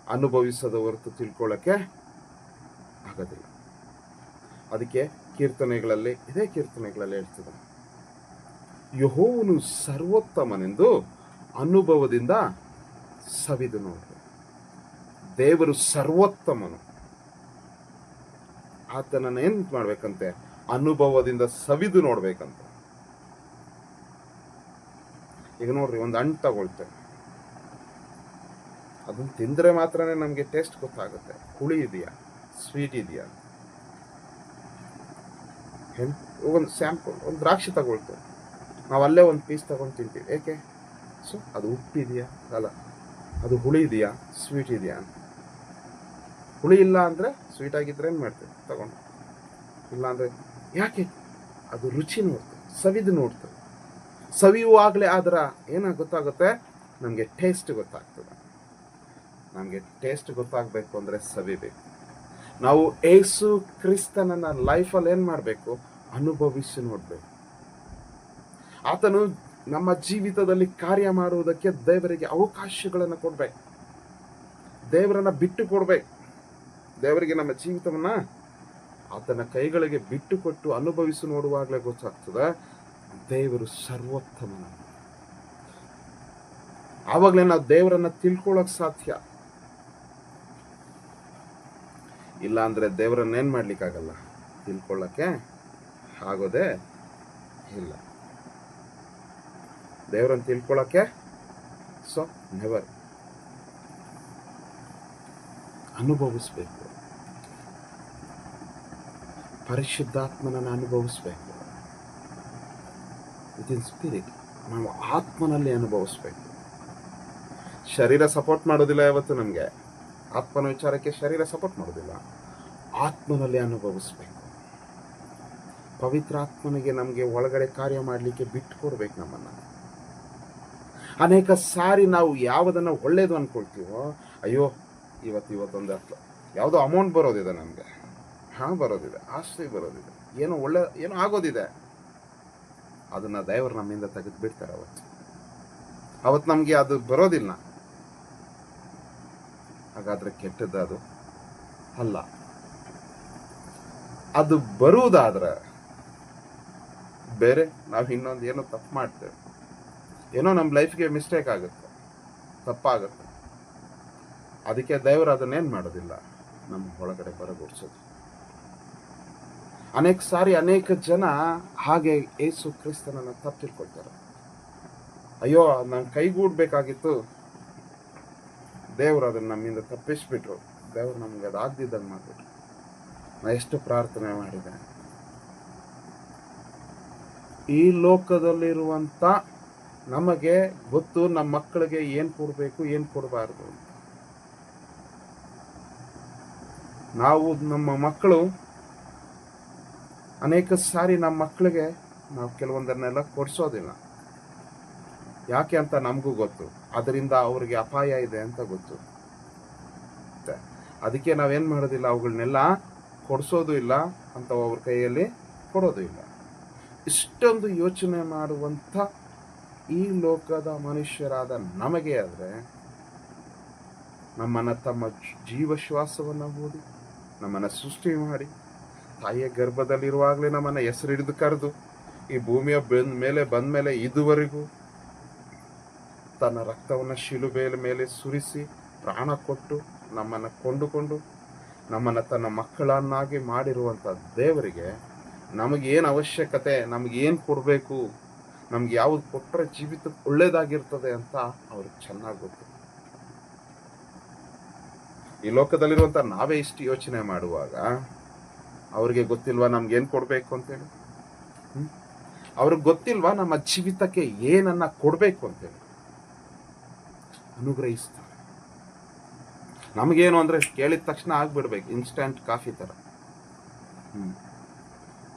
ಅನುಭವಿಸದ ಹೊರತು ತಿಳ್ಕೊಳ್ಳೋಕ್ಕೆ ಆಗೋದಿಲ್ಲ. ಅದಕ್ಕೆ ಇದೇ ಕೀರ್ತನೆಗಳಲ್ಲಿ ಹೇಳ್ತದೆ, ಯೆಹೋವನು ಸರ್ವೋತ್ತಮನೆಂದು ಅನುಭವದಿಂದ ಸವಿದು ನೋಡು. ದೇವರು ಸರ್ವೋತ್ತಮನು. ಆತನನ್ನು ಏನ್ ಮಾಡ್ಬೇಕಂತೆ? ಅನುಭವದಿಂದ ಸವಿದು ನೋಡ್ಬೇಕಂತ. ಈಗ ನೋಡ್ರಿ, ಒಂದು ಹಣ್ಣು ತಗೊಳ್ತೇವೆ, ಅದನ್ನ ತಿಂದ್ರೆ ಮಾತ್ರನೇ ನಮ್ಗೆ ಟೇಸ್ಟ್ ಗೊತ್ತಾಗುತ್ತೆ. ಹುಳಿ ಇದೆಯಾ, ಸ್ವೀಟ್ ಇದೆಯಾ. ಒಂದು ಸ್ಯಾಂಪಲ್, ಒಂದು ದ್ರಾಕ್ಷಿ ತಗೊಳ್ತೇವೆ, ನಾವು ಅಲ್ಲೇ ಒಂದು ಪೀಸ್ ತಗೊಂಡು ತಿಂತೀವಿ. ಏಕೆ? ಸೊ ಅದು ಉಪ್ಪಿದೆಯಾ, ಅಲ್ಲ ಅದು ಹುಳಿ ಇದೆಯಾ, ಸ್ವೀಟ್ ಇದೆಯಾ. ಹುಳಿ ಇಲ್ಲ ಅಂದರೆ, ಸ್ವೀಟ್ ಆಗಿದ್ರೆ ಏನು ಮಾಡ್ತೇವೆ ತಗೊಂಡು, ಇಲ್ಲ ಅಂದರೆ ಯಾಕೆ? ಅದು ರುಚಿ ನೋಡ್ತೇವೆ, ಸವಿದು ನೋಡ್ತೇವೆ. ಸವಿಯುವಾಗಲೇ ಅದರ ಗೊತ್ತಾಗುತ್ತೆ, ನಮಗೆ ಟೇಸ್ಟ್ ಗೊತ್ತಾಗ್ತದೆ. ನಮಗೆ ಟೇಸ್ಟ್ ಗೊತ್ತಾಗಬೇಕು ಅಂದರೆ ಸವಿಬೇಕು. ನಾವು ಏಸು ಕ್ರಿಸ್ತನನ್ನ ಲೈಫಲ್ಲಿ ಏನು ಮಾಡಬೇಕು? ಅನುಭವಿಸಿ ನೋಡಬೇಕು. ಆತನು ನಮ್ಮ ಜೀವಿತದಲ್ಲಿ ಕಾರ್ಯ ಮಾಡುವುದಕ್ಕೆ ದೇವರಿಗೆ ಅವಕಾಶಗಳನ್ನು ಕೊಡ್ಬೇಕು. ದೇವರನ್ನ ಬಿಟ್ಟು ಕೊಡ್ಬೇಕು. ದೇವರಿಗೆ ನಮ್ಮ ಜೀವಿತವನ್ನ ಆತನ ಕೈಗಳಿಗೆ ಬಿಟ್ಟು ಕೊಟ್ಟು ಅನುಭವಿಸಿ ನೋಡುವಾಗಲೇ ಗೊತ್ತಾಗ್ತದೆ ದೇವರು ಸರ್ವೋತ್ತಮನ. ಆವಾಗಲೇ ನಾವು ದೇವರನ್ನ ತಿಳ್ಕೊಳ್ಳೋಕೆ ಸಾಧ್ಯ. ಇಲ್ಲ ಅಂದ್ರೆ ದೇವರನ್ನ ಏನ್ ಮಾಡ್ಲಿಕ್ಕಾಗಲ್ಲ, ತಿಳ್ಕೊಳ್ಳಕ್ಕೆ ಆಗೋದೇ ಇಲ್ಲ. ದೇವರನ್ನ ತಿಳ್ಕೊಳ್ಳಕ್ಕೆ ನೆವರ್. ಅನುಭವಿಸ್ಬೇಕು. ಪರಿಶುದ್ಧಾತ್ಮನನ್ನು ಅನುಭವಿಸ್ಬೇಕು. ವಿತ್ ಇನ್ ಸ್ಪಿರಿಟ್ ನಾವು ಆತ್ಮನಲ್ಲಿ ಅನುಭವಿಸ್ಬೇಕು. ಶರೀರ ಸಪೋರ್ಟ್ ಮಾಡೋದಿಲ್ಲ. ಯಾವತ್ತು ನಮಗೆ ಆತ್ಮನ ವಿಚಾರಕ್ಕೆ ಶರೀರ ಸಪೋರ್ಟ್ ಮಾಡೋದಿಲ್ಲ. ಆತ್ಮನಲ್ಲಿ ಅನುಭವಿಸ್ಬೇಕು. ಪವಿತ್ರ ಆತ್ಮನಿಗೆ ನಮಗೆ ಒಳಗಡೆ ಕಾರ್ಯ ಮಾಡಲಿಕ್ಕೆ ಬಿಟ್ಟು ಕೊಡ್ಬೇಕು ನಮ್ಮನ್ನು. ಅನೇಕ ಸಾರಿ ನಾವು ಯಾವುದನ್ನು ಒಳ್ಳೇದು ಅಂದ್ಕೊಳ್ತೀವೋ, ಅಯ್ಯೋ ಇವತ್ತೊಂದು ಯಾವುದೋ ಅಮೌಂಟ್ ಬರೋದಿದೆ, ನಮಗೆ ಹಣ ಬರೋದಿದೆ, ಆಸ್ತಿ ಬರೋದಿದೆ, ಏನೋ ಆಗೋದಿದೆ, ಅದನ್ನು ದೇವರು ನಮ್ಮಿಂದ ತೆಗೆದು ಬಿಡ್ತಾರೆ. ಅವತ್ತು ನಮಗೆ ಅದು ಬರೋದಿಲ್ಲ. ಹಾಗಾದ್ರೆ ಕೆಟ್ಟದ್ದು ಅದು ಅಲ್ಲ. ಅದು ಬರುವುದಾದ್ರೆ ಬೇರೆ ನಾವು ಇನ್ನೊಂದು ಏನೋ ತಪ್ಪು ಮಾಡ್ತೇವೆ, ಏನೋ ನಮ್ಮ ಲೈಫ್ಗೆ ಮಿಸ್ಟೇಕ್ ಆಗುತ್ತೆ, ತಪ್ಪಾಗುತ್ತೆ. ಅದಕ್ಕೆ ದೇವರು ಅದನ್ನೇನು ಮಾಡೋದಿಲ್ಲ, ನಮ್ಮ ಒಳಗಡೆ ಬರಗೊಡಿಸೋದು. ಅನೇಕ ಸಾರಿ ಅನೇಕ ಜನ ಹಾಗೆ ಯೇಸು ಕ್ರಿಸ್ತನನ್ನು ತಪ್ಪು ತಿಳ್ಕೊಳ್ತಾರೆ. ಅಯ್ಯೋ ನಾನು ಕೈಗೂಡ್ಬೇಕಾಗಿತ್ತು, ದೇವರು ಅದನ್ನು ನಮ್ಮಿಂದ ತಪ್ಪಿಸ್ಬಿಟ್ರು, ದೇವರು ನಮ್ಗೆ ಅದು ಆಗ್ದಿದ್ದಂಗೆ ಮಾಡಿಬಿಟ್ರು. ನಾ ಎಷ್ಟು ಪ್ರಾರ್ಥನೆ ಮಾಡಿದೆ. ಈ ಲೋಕದಲ್ಲಿರುವಂಥ ನಮಗೆ ಗೊತ್ತು ನಮ್ಮ ಮಕ್ಕಳಿಗೆ ಏನು ಕೊಡಬೇಕು, ಏನು ಕೊಡಬಾರ್ದು. ನಾವು ನಮ್ಮ ಮಕ್ಕಳು ಅನೇಕ ಸಾರಿ ನಮ್ಮ ಮಕ್ಕಳಿಗೆ ನಾವು ಕೆಲವೊಂದನ್ನೆಲ್ಲ ಕೊಡಿಸೋದಿಲ್ಲ. ಯಾಕೆ ಅಂತ ನಮಗೂ ಗೊತ್ತು. ಅದರಿಂದ ಅವ್ರಿಗೆ ಅಪಾಯ ಇದೆ ಅಂತ ಗೊತ್ತು. ಅದಕ್ಕೆ ನಾವೇನು ಮಾಡೋದಿಲ್ಲ, ಅವುಗಳನ್ನೆಲ್ಲ ಕೊಡಿಸೋದು ಇಲ್ಲ, ಅಂತ ಅವ್ರ ಕೈಯಲ್ಲಿ ಕೊಡೋದು ಇಲ್ಲ. ಇಷ್ಟೊಂದು ಯೋಚನೆ ಮಾಡುವಂಥ ಈ ಲೋಕದ ಮನುಷ್ಯರಾದ ನಮಗೆ ಆದರೆ ನಮ್ಮನ್ನು ತಮ್ಮ ಜೀವಶ್ವಾಸವನ್ನು ಓದಿ ನಮ್ಮನ್ನು ಸೃಷ್ಟಿ ಮಾಡಿ ತಾಯಿಯ ಗರ್ಭದಲ್ಲಿರುವಾಗಲೇ ನಮ್ಮನ್ನು ಹೆಸರಿಡಿದು ಕರೆದು ಈ ಭೂಮಿಯ ಬಂದ ಮೇಲೆ ಇದುವರೆಗೂ ತನ್ನ ರಕ್ತವನ್ನು ಶಿಲುಬೆಯ ಮೇಲೆ ಸುರಿಸಿ ಪ್ರಾಣ ಕೊಟ್ಟು ನಮ್ಮನ್ನು ಕೊಂಡುಕೊಂಡು ನಮ್ಮನ್ನು ತನ್ನ ಮಕ್ಕಳನ್ನಾಗಿ ಮಾಡಿರುವಂಥ ದೇವರಿಗೆ ನಮಗೇನು ಅವಶ್ಯಕತೆ, ನಮಗೇನು ಕೊಡಬೇಕು, ನಮ್ಗೆ ಯಾವುದು ಕೊಟ್ಟರೆ ಜೀವಿತ ಒಳ್ಳೇದಾಗಿರ್ತದೆ ಅಂತ ಅವ್ರಿಗೆ ಚೆನ್ನಾಗಿ ಗೊತ್ತು. ಈ ಲೋಕದಲ್ಲಿರುವಂಥ ನಾವೇ ಇಷ್ಟು ಯೋಚನೆ ಮಾಡುವಾಗ ಅವ್ರಿಗೆ ಗೊತ್ತಿಲ್ವಾ ನಮ್ಗೇನು ಕೊಡಬೇಕು ಅಂತೇಳಿ? ಅವ್ರಿಗೆ ಗೊತ್ತಿಲ್ವಾ ನಮ್ಮ ಜೀವಿತಕ್ಕೆ ಏನನ್ನ ಕೊಡಬೇಕು ಅಂತೇಳಿ? ಅನುಗ್ರಹಿಸ್ತಾರೆ. ನಮಗೇನು ಅಂದರೆ ಕೇಳಿದ ತಕ್ಷಣ ಆಗ್ಬಿಡ್ಬೇಕು, ಇನ್ಸ್ಟಂಟ್ ಕಾಫಿ ಥರ.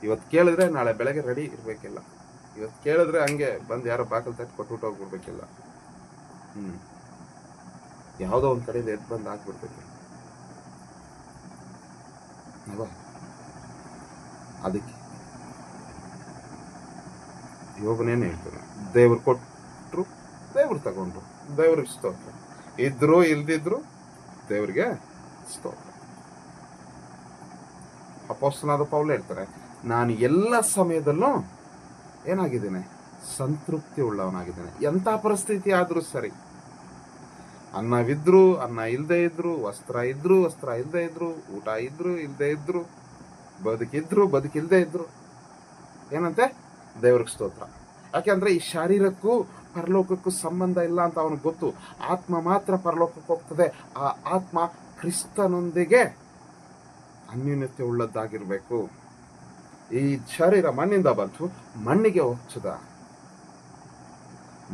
ಇವತ್ತು ಕೇಳಿದ್ರೆ ನಾಳೆ ಬೆಳಗ್ಗೆ ರೆಡಿ ಇರಬೇಕಿಲ್ಲ. ಇವತ್ತು ಕೇಳಿದ್ರೆ ಹಂಗೆ ಬಂದು ಯಾರೋ ಬಾಕಲ್ ತಟ್ಟು ಕೊಟ್ಬಿಟ್ಟು ಹೋಗ್ಬಿಡ್ಬೇಕಿಲ್ಲ. ಯಾವುದೋ ಒಂದು ಕಡೆಯಿಂದ ಎದ್ದು ಬಂದು ಆಗ್ಬಿಡ್ಬೇಕಿಲ್ಲ. ಅದಕ್ಕೆ ಯೋಗನೇನು ಹೇಳ್ತಾನೆ, ದೇವ್ರು ಕೊಟ್ಟರು, ದೇವ್ರು ತಗೊಂಡ್ರು, ದೇವ್ರಿಗೆ ಸ್ತೋತ್ರ. ಇದ್ರು ಇಲ್ದಿದ್ರು ದೇವ್ರಿಗೆ ಸ್ತೋತ್ರ. ಅಪೊಸ್ತಲನಾದ ಪೌಲ ಹೇಳ್ತಾರೆ, ನಾನು ಎಲ್ಲ ಸಮಯದಲ್ಲೂ ಏನಾಗಿದ್ದೇನೆ? ಸಂತೃಪ್ತಿ ಉಳ್ಳವನಾಗಿದ್ದೇನೆ. ಎಂಥ ಪರಿಸ್ಥಿತಿ ಆದರೂ ಸರಿ, ಅನ್ನವಿದ್ರು, ಅನ್ನ ಇಲ್ಲದೆ ಇದ್ರು, ವಸ್ತ್ರ ಇದ್ರು, ವಸ್ತ್ರ ಇಲ್ಲದೆ ಇದ್ರು, ಊಟ ಇದ್ರು, ಇಲ್ಲದೆ ಇದ್ರು, ಬದುಕಿಲ್ಲದೆ ಇದ್ರು, ಏನಂತೆ? ದೇವ್ರಿಗೆ ಸ್ತೋತ್ರ. ಯಾಕೆಂದ್ರೆ ಈ ಶಾರೀರಕ್ಕೂ ಪರಲೋಕಕ್ಕೂ ಸಂಬಂಧ ಇಲ್ಲ ಅಂತ ಅವನಿಗೆ ಗೊತ್ತು. ಆತ್ಮ ಮಾತ್ರ ಪರಲೋಕಕ್ಕೆ ಹೋಗ್ತದೆ. ಆ ಆತ್ಮ ಕ್ರಿಸ್ತನೊಂದಿಗೆ ಅನ್ಯೋನ್ಯತೆ ಉಳ್ಳದ್ದಾಗಿರ್ಬೇಕು. ಈ ಶರೀರ ಮಣ್ಣಿಂದ ಬಂತು, ಮಣ್ಣಿಗೆ ಹೋಗ್ತದ,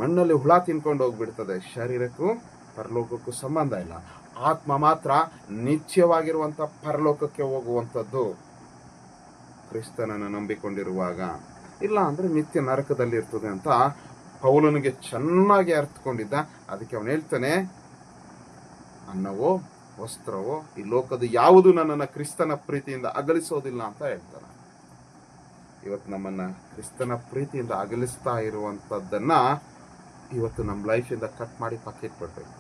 ಮಣ್ಣಲ್ಲಿ ಹುಳ ತಿನ್ಕೊಂಡು ಹೋಗ್ಬಿಡ್ತದೆ. ಶರೀರಕ್ಕೂ ಪರಲೋಕಕ್ಕೂ ಸಂಬಂಧ ಇಲ್ಲ. ಆತ್ಮ ಮಾತ್ರ ನಿತ್ಯವಾಗಿರುವಂಥ ಪರಲೋಕಕ್ಕೆ ಹೋಗುವಂಥದ್ದು ಕ್ರಿಸ್ತನನ್ನು ನಂಬಿಕೊಂಡಿರುವಾಗ. ಇಲ್ಲ ಅಂದರೆ ನಿತ್ಯ ನರಕದಲ್ಲಿ ಇರ್ತದೆ ಅಂತ ಪೌಲನಿಗೆ ಚೆನ್ನಾಗಿ ಅರ್ಥಕೊಂಡಿದ್ದ. ಅದಕ್ಕೆ ಅವನು ಹೇಳ್ತಾನೆ, ಅನ್ನವೋ ವಸ್ತ್ರವೋ ಈ ಲೋಕದ ಯಾವುದು ನನ್ನನ್ನು ಕ್ರಿಸ್ತನ ಪ್ರೀತಿಯಿಂದ ಅಗಲಿಸೋದಿಲ್ಲ ಅಂತ ಹೇಳ್ತಾನೆ. ಇವತ್ತು ನಮ್ಮನ್ನ ಕ್ರಿಸ್ತನ ಪ್ರೀತಿಯಿಂದ ಅಗಲಿಸ್ತಾ ಇರುವಂಥದ್ದನ್ನ ಇವತ್ತು ನಮ್ಮ ಲೈಫಿಂದ ಕಟ್ ಮಾಡಿ ಪಕ್ಕಿಟ್ಬಿಡ್ಬೇಕು.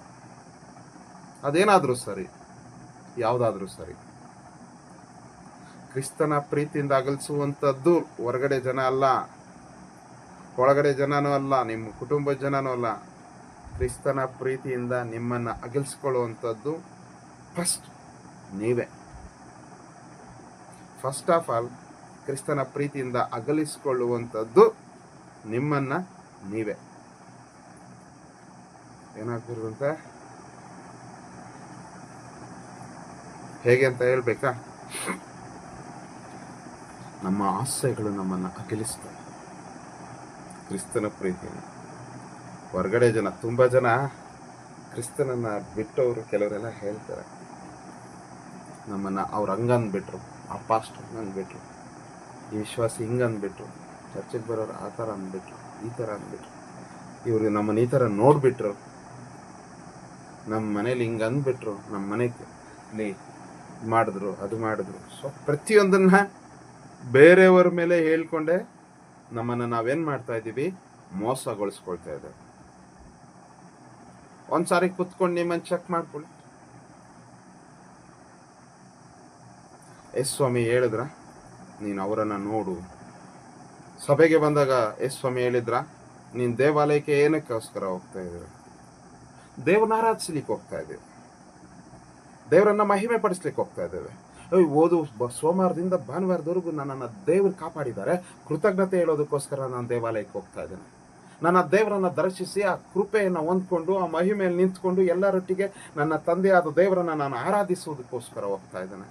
ಅದೇನಾದರೂ ಸರಿ, ಯಾವುದಾದ್ರೂ ಸರಿ. ಕ್ರಿಸ್ತನ ಪ್ರೀತಿಯಿಂದ ಅಗಲಿಸುವಂಥದ್ದು ಹೊರಗಡೆ ಜನ ಅಲ್ಲ, ಒಳಗಡೆ ಜನನೂ ಅಲ್ಲ, ನಿಮ್ಮ ಕುಟುಂಬದ ಜನನೂ ಅಲ್ಲ. ಕ್ರಿಸ್ತನ ಪ್ರೀತಿಯಿಂದ ನಿಮ್ಮನ್ನು ಅಗಲಿಸ್ಕೊಳ್ಳುವಂಥದ್ದು ಫಸ್ಟ್ ನೀವೇ. ಫಸ್ಟ್ ಆಫ್ ಆಲ್ ಕ್ರಿಸ್ತನ ಪ್ರೀತಿಯಿಂದ ಅಗಲಿಸಿಕೊಳ್ಳುವಂಥದ್ದು ನಿಮ್ಮನ್ನು ನೀವೇ. ಏನಾಗ್ತಿರುವಂತ ಹೇಗೆ ಅಂತ ಹೇಳ್ಬೇಕಾ? ನಮ್ಮ ಆಸೆಗಳು ನಮ್ಮನ್ನು ಅಗಲಿಸ್ತವೆ ಕ್ರಿಸ್ತನ ಪ್ರೀತಿಯನ್ನು. ಹೊರಗಡೆ ಜನ, ತುಂಬ ಜನ ಕ್ರಿಸ್ತನನ್ನ ಬಿಟ್ಟವರು ಕೆಲವರೆಲ್ಲ ಹೇಳ್ತಾರೆ, ನಮ್ಮನ್ನು ಅವ್ರು ಹಂಗಂದ್ಬಿಟ್ರು, ಆ ಪಾಸ್ಟರ್ ಅಂದ್ಬಿಟ್ರು, ಈ ವಿಶ್ವಾಸಿ ಹಿಂಗಂದ್ಬಿಟ್ರು, ಚರ್ಚೆಗೆ ಬರೋರು ಆ ಥರ ಅಂದ್ಬಿಟ್ರು, ಈ ಥರ ಅಂದ್ಬಿಟ್ರು, ಇವರು ನಮ್ಮನ್ನು ಈ ಥರ ನೋಡಿಬಿಟ್ರು, ನಮ್ಮ ಮನೇಲಿ ಹಿಂಗೆ ಅಂದ್ಬಿಟ್ರು, ನಮ್ಮ ಮನೆಯಲ್ಲಿ ಮಾಡಿದ್ರು, ಅದು ಮಾಡಿದ್ರು. ಸೊ ಪ್ರತಿಯೊಂದನ್ನ ಬೇರೆಯವ್ರ ಮೇಲೆ ಹೇಳ್ಕೊಂಡೆ ನಮ್ಮನ್ನು ನಾವೇನು ಮಾಡ್ತಾ ಇದ್ದೀವಿ? ಮೋಸಗೊಳಿಸ್ಕೊಳ್ತಾ ಇದ್ದೇವೆ. ಒಂದ್ಸಾರಿ ಕುತ್ಕೊಂಡು ನಿಮ್ಮನ್ನು ಚೆಕ್ ಮಾಡ್ಕೊಳ್ಳಿ. ಸ್ವಾಮಿ ಹೇಳಿದ್ರ ನೀನು ಅವರನ್ನು ನೋಡು. ಸಭೆಗೆ ಬಂದಾಗ ಸ್ವಾಮಿ ಹೇಳಿದ್ರ ನೀನು ದೇವಾಲಯಕ್ಕೆ ಏನಕ್ಕೋಸ್ಕರ ಹೋಗ್ತಾ ಇದ್ದೀರ? ದೇವ್ರನ್ನ ಆರಾಧಿಸ್ಲಿಕ್ಕೆ ಹೋಗ್ತಾ ಇದ್ದೀವಿ, ದೇವರನ್ನ ಮಹಿಮೆ ಪಡಿಸ್ಲಿಕ್ಕೆ ಹೋಗ್ತಾ ಇದ್ದೇವೆ. ಓದು ಸೋಮವಾರದಿಂದ ಭಾನುವಾರದವರೆಗೂ ನನ್ನನ್ನು ದೇವರು ಕಾಪಾಡಿದ್ದಾರೆ, ಕೃತಜ್ಞತೆ ಹೇಳೋದಕ್ಕೋಸ್ಕರ ನಾನು ದೇವಾಲಯಕ್ಕೆ ಹೋಗ್ತಾ ಇದ್ದೇನೆ. ನನ್ನ ದೇವರನ್ನು ದರ್ಶಿಸಿ ಆ ಕೃಪೆಯನ್ನು ಹೊಂದ್ಕೊಂಡು ಆ ಮಹಿಮೆಯಲ್ಲಿ ನಿಂತ್ಕೊಂಡು ಎಲ್ಲರೊಟ್ಟಿಗೆ ನನ್ನ ತಂದೆಯಾದ ದೇವರನ್ನು ನಾನು ಆರಾಧಿಸೋದಕ್ಕೋಸ್ಕರ ಹೋಗ್ತಾ ಇದ್ದೇನೆ.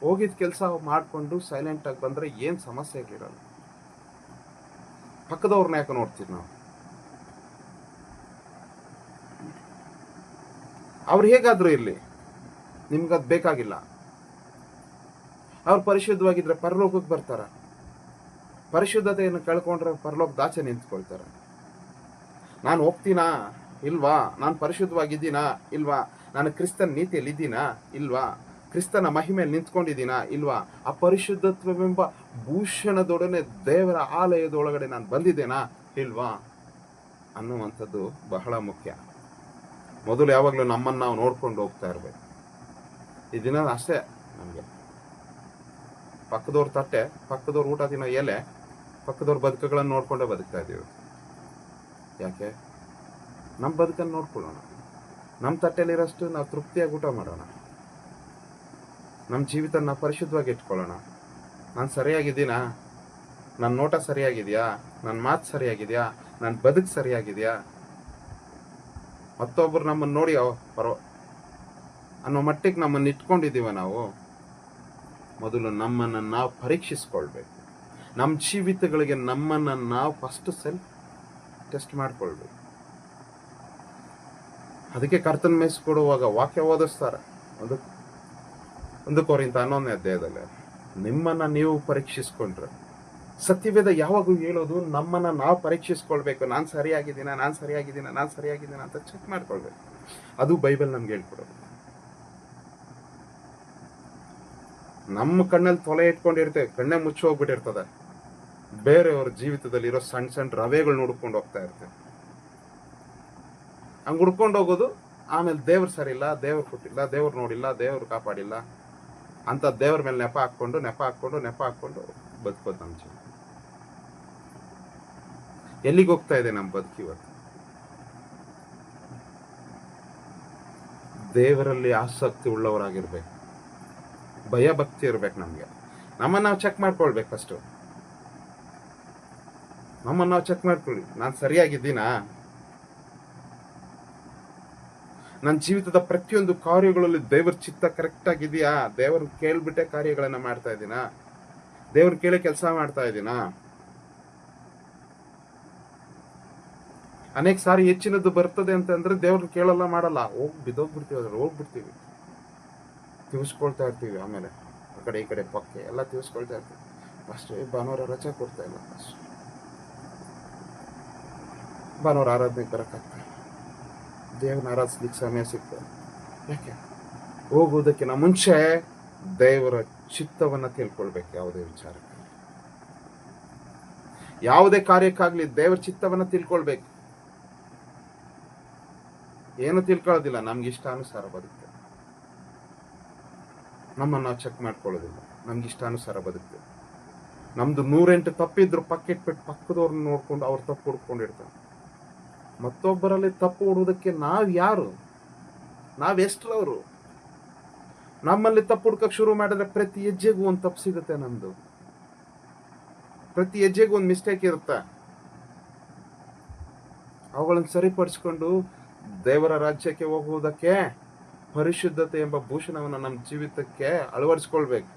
ಹೋಗಿದ ಕೆಲಸ ಮಾಡಿಕೊಂಡು ಸೈಲೆಂಟಾಗಿ ಬಂದರೆ ಏನು ಸಮಸ್ಯೆಗಳಿರಲ್ಲ. ಪಕ್ಕದವ್ರನ್ನ ಯಾಕೆ ನೋಡ್ತೀವಿ ನಾವು? ಅವ್ರು ಹೇಗಾದರೂ ಇರಲಿ, ನಿಮ್ಗದು ಬೇಕಾಗಿಲ್ಲ. ಅವ್ರು ಪರಿಶುದ್ಧವಾಗಿದ್ರೆ ಪರಲೋಕಕ್ಕೆ ಬರ್ತಾರ. ಪರಿಶುದ್ಧತೆಯನ್ನು ಕಳ್ಕೊಂಡ್ರೆ ಪರಲೋಕದ ಆಚೆ ನಿಂತ್ಕೊಳ್ತಾರೆ. ನಾನು ಹೋಗ್ತೀನಾ ಇಲ್ವಾ? ನಾನು ಪರಿಶುದ್ಧವಾಗಿದ್ದೀನಾ ಇಲ್ವಾ? ನಾನು ಕ್ರಿಸ್ತನ ನೀತಿಯಲ್ಲಿ ಇದ್ದೀನಾ ಇಲ್ವಾ? ಕ್ರಿಸ್ತನ ಮಹಿಮೆಯಲ್ಲಿ ನಿಂತ್ಕೊಂಡಿದ್ದೀನಾ ಇಲ್ವಾ? ಆ ಪರಿಶುದ್ಧತ್ವವೆಂಬ ಭೂಷಣದೊಡನೆ ದೇವರ ಆಲಯದೊಳಗಡೆ ನಾನು ಬಂದಿದ್ದೇನಾ ಇಲ್ವಾ ಅನ್ನುವಂಥದ್ದು ಬಹಳ ಮುಖ್ಯ. ಮೊದಲು ಯಾವಾಗಲೂ ನಮ್ಮನ್ನು ನಾವು ನೋಡ್ಕೊಂಡು ಹೋಗ್ತಾ ಇರಬೇಕು. ಈ ದಿನ ಅಷ್ಟೇ, ನಮಗೆ ಪಕ್ಕದವ್ರ ತಟ್ಟೆ, ಪಕ್ಕದವ್ರ ಊಟ ತಿನ್ನೋ ಎಲೆ, ಪಕ್ಕದವ್ರ ಬದುಕುಗಳನ್ನು ನೋಡ್ಕೊಂಡೇ ಬದುಕ್ತಾ ಇದ್ದೀವಿ. ಯಾಕೆ? ನಮ್ಮ ಬದುಕನ್ನು ನೋಡ್ಕೊಳ್ಳೋಣ, ನಮ್ಮ ತಟ್ಟೆಲಿರೋಷ್ಟು ನಾವು ತೃಪ್ತಿಯಾಗಿ ಊಟ ಮಾಡೋಣ, ನಮ್ಮ ಜೀವಿತ ನಾವು ಪರಿಶುದ್ಧವಾಗಿ ಇಟ್ಕೊಳ್ಳೋಣ. ನಾನು ಸರಿಯಾಗಿದ್ದೀನಾ? ನನ್ನ ನೋಟ ಸರಿಯಾಗಿದೆಯಾ? ನನ್ನ ಮಾತು ಸರಿಯಾಗಿದೆಯಾ? ನನ್ನ ಬದುಕು ಸರಿಯಾಗಿದೆಯಾ? ಮತ್ತೊಬ್ಬರು ನಮ್ಮನ್ನು ನೋಡಿ ಅನ್ನೋ ಮಟ್ಟಿಗೆ ನಮ್ಮನ್ನು ಇಟ್ಕೊಂಡಿದ್ದೀವ ನಾವು? ಮೊದಲು ನಮ್ಮನ್ನು ನಾವು ಪರೀಕ್ಷಿಸ್ಕೊಳ್ಬೇಕು. ನಮ್ಮ ಜೀವಿತಗಳಿಗೆ ನಮ್ಮನ್ನು ನಾವು ಫಸ್ಟ್ ಸೆಲ್ಫ್ ಟೆಸ್ಟ್ ಮಾಡ್ಕೊಳ್ಬೇಕು. ಅದಕ್ಕೆ ಕರ್ತನ ಮೆಸ್ ಕೊಡುವಾಗ ವಾಕ್ಯ ಓದಿಸ್ತಾರೆ. ಒಂದು ಕೊರಿಂಥ 11ನೇ ಅಧ್ಯಾಯದಲ್ಲಿ ನಿಮ್ಮನ್ನು ನೀವು ಪರೀಕ್ಷಿಸ್ಕೊಂಡ್ರೆ, ಸತ್ಯವೇದ ಯಾವಾಗೂ ಹೇಳೋದು ನಮ್ಮನ್ನು ನಾವು ಪರೀಕ್ಷಿಸ್ಕೊಳ್ಬೇಕು. ನಾನು ಸರಿಯಾಗಿದ್ದೀನ ಅಂತ ಚೆಕ್ ಮಾಡ್ಕೊಳ್ಬೇಕು. ಅದು ಬೈಬಲ್ ನಮ್ಗೆ ಹೇಳ್ಕೊಡೋದು. ನಮ್ಮ ಕಣ್ಣಲ್ಲಿ ತೊಲೆ ಇಟ್ಕೊಂಡಿರ್ತೇವೆ, ಕಣ್ಣೇ ಮುಚ್ಚಿ ಹೋಗ್ಬಿಟ್ಟಿರ್ತದೆ. ಬೇರೆಯವ್ರ ಜೀವಿತದಲ್ಲಿ ಇರೋ ಸಣ್ಣ ಸಣ್ಣ ರವೆಗಳು ಹುಡ್ಕೊಂಡು ಹೋಗ್ತಾ ಇರ್ತೇವೆ. ಹಂಗೆ ಹುಡ್ಕೊಂಡು ಹೋಗೋದು. ಆಮೇಲೆ ದೇವ್ರು ಸರಿ ಇಲ್ಲ, ದೇವ್ರು ಕೊಟ್ಟಿಲ್ಲ, ದೇವ್ರು ನೋಡಿಲ್ಲ, ದೇವ್ರು ಕಾಪಾಡಿಲ್ಲ ಅಂತ ದೇವ್ರ ಮೇಲೆ ನೆಪ ಹಾಕ್ಕೊಂಡು ಬದುಕೋದು ನಮ್ಮ ಜೀವನ. ಎಲ್ಲಿಗೆ ಹೋಗ್ತಾ ಇದೆ ನಮ್ಮ ಬದುಕು ಇವತ್ತು? ದೇವರಲ್ಲಿ ಆಸಕ್ತಿ ಉಳ್ಳವರಾಗಿರ್ಬೇಕು, ಭಯ ಭಕ್ತಿ ಇರ್ಬೇಕು ನಮ್ಗೆ. ನಮ್ಮನ್ನು ನಾವು ಚೆಕ್ ಮಾಡ್ಕೊಳ್ಬೇಕು. ಫಸ್ಟು ನಮ್ಮನ್ನು ನಾವು ಚೆಕ್ ಮಾಡ್ಕೊಳ್ಳಿ. ನಾನು ಸರಿಯಾಗಿದ್ದೀನಾ? ನನ್ನ ಜೀವಿತದ ಪ್ರತಿಯೊಂದು ಕಾರ್ಯಗಳಲ್ಲಿ ದೇವರ ಚಿತ್ತ ಕರೆಕ್ಟ್ ಆಗಿದೆಯಾ? ದೇವರು ಕೇಳ್ಬಿಟ್ಟೆ ಕಾರ್ಯಗಳನ್ನ ಮಾಡ್ತಾ ಇದ್ದೀನಾ? ದೇವ್ರ ಕೇಳಿ ಕೆಲಸ ಮಾಡ್ತಾ ಇದ್ದೀನಾ? ಅನೇಕ ಸಾರಿ ಹೆಚ್ಚಿನದ್ದು ಬರ್ತದೆ ಅಂತಂದ್ರೆ ದೇವ್ರನ್ನ ಕೇಳಲ್ಲ, ಮಾಡಲ್ಲ, ಹೋಗ್ಬಿಡ್ತೀವಿ, ತಿವಿಸ್ಕೊಳ್ತಾ ಇರ್ತೀವಿ. ಆಮೇಲೆ ಆ ಕಡೆ ಈ ಕಡೆ ಪಕ್ಕೆ ಎಲ್ಲ ತಿವಿಸ್ಕೊಳ್ತಾ ಇರ್ತೀವಿ. ಅಷ್ಟು ಭಾನುವಾರ ರಜೆ ಕೊಡ್ತಾ ಇಲ್ಲ. ಅಷ್ಟು ಭಾನುವಾರ ಆರಾಧನೆಗೆ ಬರೋಕ್ಕಾಗ್ತದೆ, ದೇವ್ರನ್ನ ಆರಾಧಿಸ್ಲಿಕ್ಕೆ ಸಮಯ ಸಿಗ್ತದೆ. ಯಾಕೆ? ಹೋಗುವುದಕ್ಕಿಂತ ಮುಂಚೆ ದೇವರ ಚಿತ್ತವನ್ನು ತಿಳ್ಕೊಳ್ಬೇಕು. ಯಾವುದೇ ವಿಚಾರಕ್ಕೆ, ಯಾವುದೇ ಕಾರ್ಯಕ್ಕಾಗ್ಲಿ ದೇವರ ಚಿತ್ತವನ್ನು ತಿಳ್ಕೊಳ್ಬೇಕು. ಏನು ತಿಳ್ಕೊಳ್ಳೋದಿಲ್ಲ, ನಮ್ಗೆ ಇಷ್ಟಾನುಸಾರ ಬದುಕ್ತೇವೆ. ನಮ್ಮನ್ನು ನಾವು ಚೆಕ್ ಮಾಡ್ಕೊಳ್ಳೋದಿಲ್ಲ, ನಮ್ಗೆ ಇಷ್ಟಾನುಸಾರ ಬದುಕ್ತೇವೆ. ನಮ್ದು 108 ತಪ್ಪಿದ್ರು ಪಕ್ಕಿಟ್ಬಿಟ್ಟು ಪಕ್ಕದವ್ರನ್ನ ನೋಡ್ಕೊಂಡು ಅವ್ರ ತಪ್ಪು ಹುಡ್ಕೊಂಡಿರ್ತಾರೆ. ಮತ್ತೊಬ್ಬರಲ್ಲಿ ತಪ್ಪು ಹುಡುವುದಕ್ಕೆ ನಾವು ಯಾರು? ನಾವೆಷ್ಟರವರು? ನಮ್ಮಲ್ಲಿ ತಪ್ಪು ಹುಡ್ಕಕ್ಕೆ ಶುರು ಮಾಡಿದ್ರೆ ಪ್ರತಿ ಹೆಜ್ಜೆಗೂ ಒಂದು ತಪ್ಪು ಸಿಗುತ್ತೆ. ನಮ್ದು ಪ್ರತಿ ಹೆಜ್ಜೆಗೂ ಒಂದು ಮಿಸ್ಟೇಕ್ ಇರುತ್ತೆ. ಅವುಗಳನ್ನು ಸರಿಪಡಿಸ್ಕೊಂಡು ದೇವರ ರಾಜ್ಯಕ್ಕೆ ಹೋಗುವುದಕ್ಕೆ ಪರಿಶುದ್ಧತೆ ಎಂಬ ಭೂಷಣವನ್ನು ನಮ್ಮ ಜೀವಿತಕ್ಕೆ ಅಳವಡಿಸ್ಕೊಳ್ಬೇಕು.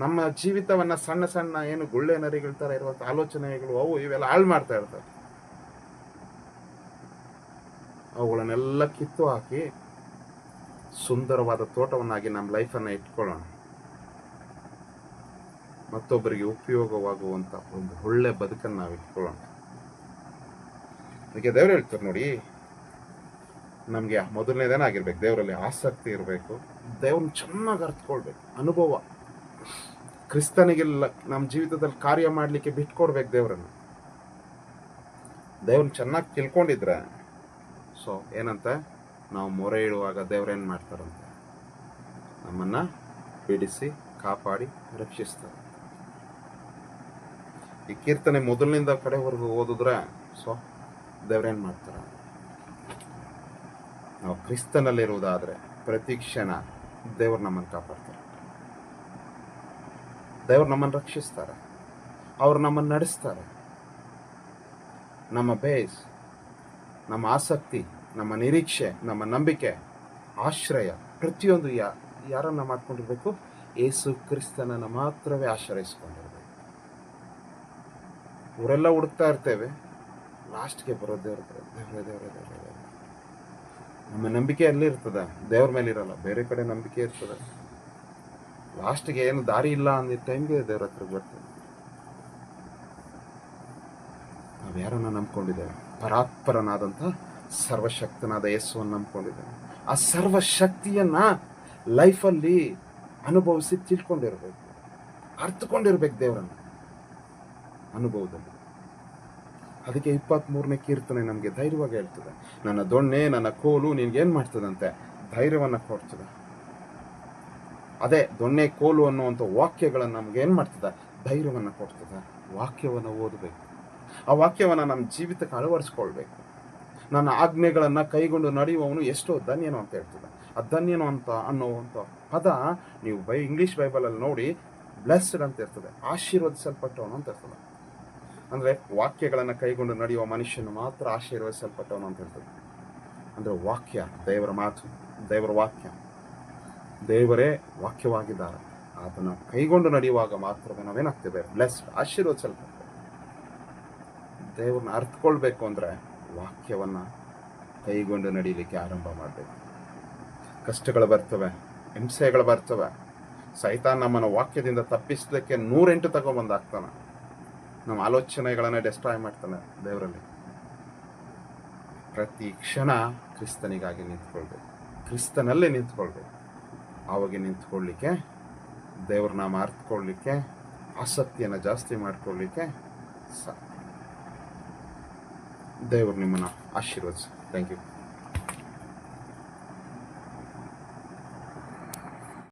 ನಮ್ಮ ಜೀವಿತವನ್ನ ಸಣ್ಣ ಸಣ್ಣ ಏನು ಗುಳ್ಳೆ ನರಿಗಳ ತರ ಇರುವಂತ ಆಲೋಚನೆಗಳು ಅವು ಇವೆಲ್ಲ ಹಾಳು ಮಾಡ್ತಾ ಇರ್ತವೆ. ಅವುಗಳನ್ನೆಲ್ಲ ಕಿತ್ತು ಹಾಕಿ ಸುಂದರವಾದ ತೋಟವನ್ನಾಗಿ ನಮ್ಮ ಲೈಫನ್ನು ಇಟ್ಕೊಳ್ಳೋಣ. ಮತ್ತೊಬ್ಬರಿಗೆ ಉಪಯೋಗವಾಗುವಂತ ಒಂದು ಒಳ್ಳೆ ಬದುಕನ್ನು ನಾವು ಇಟ್ಕೊಳ್ಳೋಣ. ಅದಕ್ಕೆ ದೇವರು ಹೇಳ್ತಾರೆ ನೋಡಿ, ನಮಗೆ ಮೊದಲನೇದೇನಾಗಿರ್ಬೇಕು, ದೇವರಲ್ಲಿ ಆಸಕ್ತಿ ಇರಬೇಕು, ದೇವ್ರನ್ನ ಚೆನ್ನಾಗಿ ಅರ್ಥಕೊಳ್ಬೇಕು. ಅನುಭವ, ಕ್ರಿಸ್ತನಿಗೆಲ್ಲ ನಮ್ಮ ಜೀವಿತದಲ್ಲಿ ಕಾರ್ಯ ಮಾಡಲಿಕ್ಕೆ ಬಿಟ್ಕೊಡ್ಬೇಕು ದೇವ್ರನ್ನ. ದೇವ್ರನ್ನ ಚೆನ್ನಾಗಿ ತಿಳ್ಕೊಂಡಿದ್ರೆ ಸೊ ಏನಂತ ನಾವು ಮೊರೆ ಇಡುವಾಗ ದೇವ್ರೇನು ಮಾಡ್ತಾರಂತೆ, ನಮ್ಮನ್ನ ಬಿಡಿಸಿ ಕಾಪಾಡಿ ರಕ್ಷಿಸ್ತಾರೆ. ಈ ಕೀರ್ತನೆ ಮೊದಲಿನಿಂದ ಕಡೆವರೆಗೂ ಓದಿದ್ರೆ ಸೊ ದೇವ್ರೇನು ಮಾಡ್ತಾರೆ, ನಾವು ಕ್ರಿಸ್ತನಲ್ಲಿರುವುದಾದ್ರೆ ಪ್ರತಿ ಕ್ಷಣ ದೇವ್ರು ನಮ್ಮನ್ನು ಕಾಪಾಡ್ತಾರೆ, ದೇವ್ರು ನಮ್ಮನ್ನು ರಕ್ಷಿಸ್ತಾರೆ, ಅವ್ರು ನಮ್ಮನ್ನು ನಡೆಸ್ತಾರೆ. ನಮ್ಮ ಬೇಸ್, ನಮ್ಮ ಆಸಕ್ತಿ, ನಮ್ಮ ನಿರೀಕ್ಷೆ, ನಮ್ಮ ನಂಬಿಕೆ, ಆಶ್ರಯ ಪ್ರತಿಯೊಂದು ಯಾರನ್ನ ಮಾಡ್ಕೊಂಡಿರ್ಬೇಕು? ಯೇಸು ಕ್ರಿಸ್ತನನ್ನು ಮಾತ್ರವೇ ಆಶ್ರಯಿಸ್ಕೊಂಡಿರ್ಬೇಕು. ಇವರೆಲ್ಲ ಹುಡುಕ್ತಾ ಇರ್ತೇವೆ, ಲಾಸ್ಟ್ಗೆ ಬರೋ ದೇವ್ರ. ನಮ್ಮ ನಂಬಿಕೆ ಅಲ್ಲಿ ಇರ್ತದೆ, ದೇವ್ರ ಮೇಲೆ ಇರಲ್ಲ, ಬೇರೆ ಕಡೆ ನಂಬಿಕೆ ಇರ್ತದೆ. ಲಾಸ್ಟ್ಗೆ ಏನು ದಾರಿ ಇಲ್ಲ ಅಂದಿದ್ದ ಟೈಮ್ಗೆ ದೇವ್ರ ಹತ್ರ ಬರ್ತೇವೆ. ನಾವು ಯಾರನ್ನ ನಂಬ್ಕೊಂಡಿದ್ದೇವೆ? ಪರಾತ್ಪರನಾದಂಥ ಸರ್ವಶಕ್ತನಾದ ಯೇಸುವನ್ನು ನಂಬ್ಕೊಂಡಿದ್ದೇವೆ. ಆ ಸರ್ವಶಕ್ತಿಯನ್ನ ಲೈಫಲ್ಲಿ ಅನುಭವಿಸಿ ತಿಳ್ಕೊಂಡಿರ್ಬೇಕು, ಅರ್ಥಕೊಂಡಿರ್ಬೇಕು ದೇವರನ್ನ ಅನುಭವದಲ್ಲಿ. ಅದಕ್ಕೆ 23ನೇ ಕೀರ್ತನೆ ನಮಗೆ ಧೈರ್ಯವಾಗಿ ಹೇಳ್ತದೆ, ನನ್ನ ದೊಣ್ಣೆ ನನ್ನ ಕೋಲು ನಿನ್ಗೇನು ಮಾಡ್ತದಂತೆ? ಧೈರ್ಯವನ್ನು ಕೊಡ್ತದೆ. ಅದೇ ದೊಣ್ಣೆ ಕೋಲು ಅನ್ನುವಂಥ ವಾಕ್ಯಗಳನ್ನು ನಮ್ಗೆ ಏನು ಮಾಡ್ತದೆ? ಧೈರ್ಯವನ್ನು ಕೊಡ್ತದೆ. ವಾಕ್ಯವನ್ನು ಓದಬೇಕು, ಆ ವಾಕ್ಯವನ್ನು ನಮ್ಮ ಜೀವಿತಕ್ಕೆ ಅಳವಡಿಸ್ಕೊಳ್ಬೇಕು. ನನ್ನ ಆಜ್ಞೆಗಳನ್ನು ಕೈಗೊಂಡು ನಡೆಯುವವನು ಎಷ್ಟೋ ಧನ್ಯನು ಅಂತ ಹೇಳ್ತದೆ. ಆ ಧನ್ಯನು ಅಂತ ಅನ್ನುವಂಥ ಪದ ನೀವು ಇಂಗ್ಲೀಷ್ ಬೈಬಲಲ್ಲಿ ನೋಡಿ, ಬ್ಲೆಸ್ಡ್ ಅಂತ ಇರ್ತದೆ, ಆಶೀರ್ವದಿಸಲ್ಪಟ್ಟವನು ಅಂತ ಇರ್ತದೆ. ಅಂದರೆ ವಾಕ್ಯಗಳನ್ನು ಕೈಗೊಂಡು ನಡೆಯುವ ಮನುಷ್ಯನು ಮಾತ್ರ ಆಶೀರ್ವದಿಸಲ್ಪಟ್ಟವನು ಅಂತ ಹೇಳ್ತದೆ. ಅಂದರೆ ವಾಕ್ಯ, ದೇವರ ಮಾತು, ದೇವರ ವಾಕ್ಯ, ದೇವರೇ ವಾಕ್ಯವಾಗಿದ್ದಾರೆ. ಅದನ್ನು ಕೈಗೊಂಡು ನಡೆಯುವಾಗ ಮಾತ್ರವೇ ನಾವೇನಾಗ್ತೇವೆ? ಬ್ಲೆಸ್ಡ್, ಆಶೀರ್ವದಿಸಲ್ಪಟ್ಟ. ದೇವ್ರನ್ನ ಅರ್ಥಕೊಳ್ಬೇಕು ಅಂದರೆ ವಾಕ್ಯವನ್ನು ಕೈಗೊಂಡು ನಡೀಲಿಕ್ಕೆ ಆರಂಭ ಮಾಡಬೇಕು. ಕಷ್ಟಗಳು ಬರ್ತವೆ, ಹಿಂಸೆಗಳು ಬರ್ತವೆ. ಸೈತಾನ್ ನಮ್ಮನ್ನು ವಾಕ್ಯದಿಂದ ತಪ್ಪಿಸಲಿಕ್ಕೆ 108 ತಗೊಂಬಂದಾಗ್ತಾನೆ. ನಮ್ಮ ಆಲೋಚನೆಗಳನ್ನು ಡೆಸ್ಟ್ರಾಯ್ ಮಾಡ್ತಾನೆ. ದೇವರಲ್ಲಿ ಪ್ರತಿ ಕ್ಷಣ ಕ್ರಿಸ್ತನಿಗಾಗಿ ನಿಂತ್ಕೊಳ್ಬೇಕು, ಕ್ರಿಸ್ತನಲ್ಲೇ ನಿಂತ್ಕೊಳ್ಬೇಕು. ಆವಾಗ ನಿಂತ್ಕೊಳ್ಳಿಕ್ಕೆ, ದೇವ್ರ ನಾಮ ಅರ್ಥಕೊಳ್ಳಿಕ್ಕೆ, ಆಸಕ್ತಿಯನ್ನು ಜಾಸ್ತಿ ಮಾಡ್ಕೊಳ್ಳಿಕ್ಕೆ ಸಾಕು. ದೇವರು ನಿಮ್ಮನ್ನು ಆಶೀರ್ವದಿಸಿ. Thank you.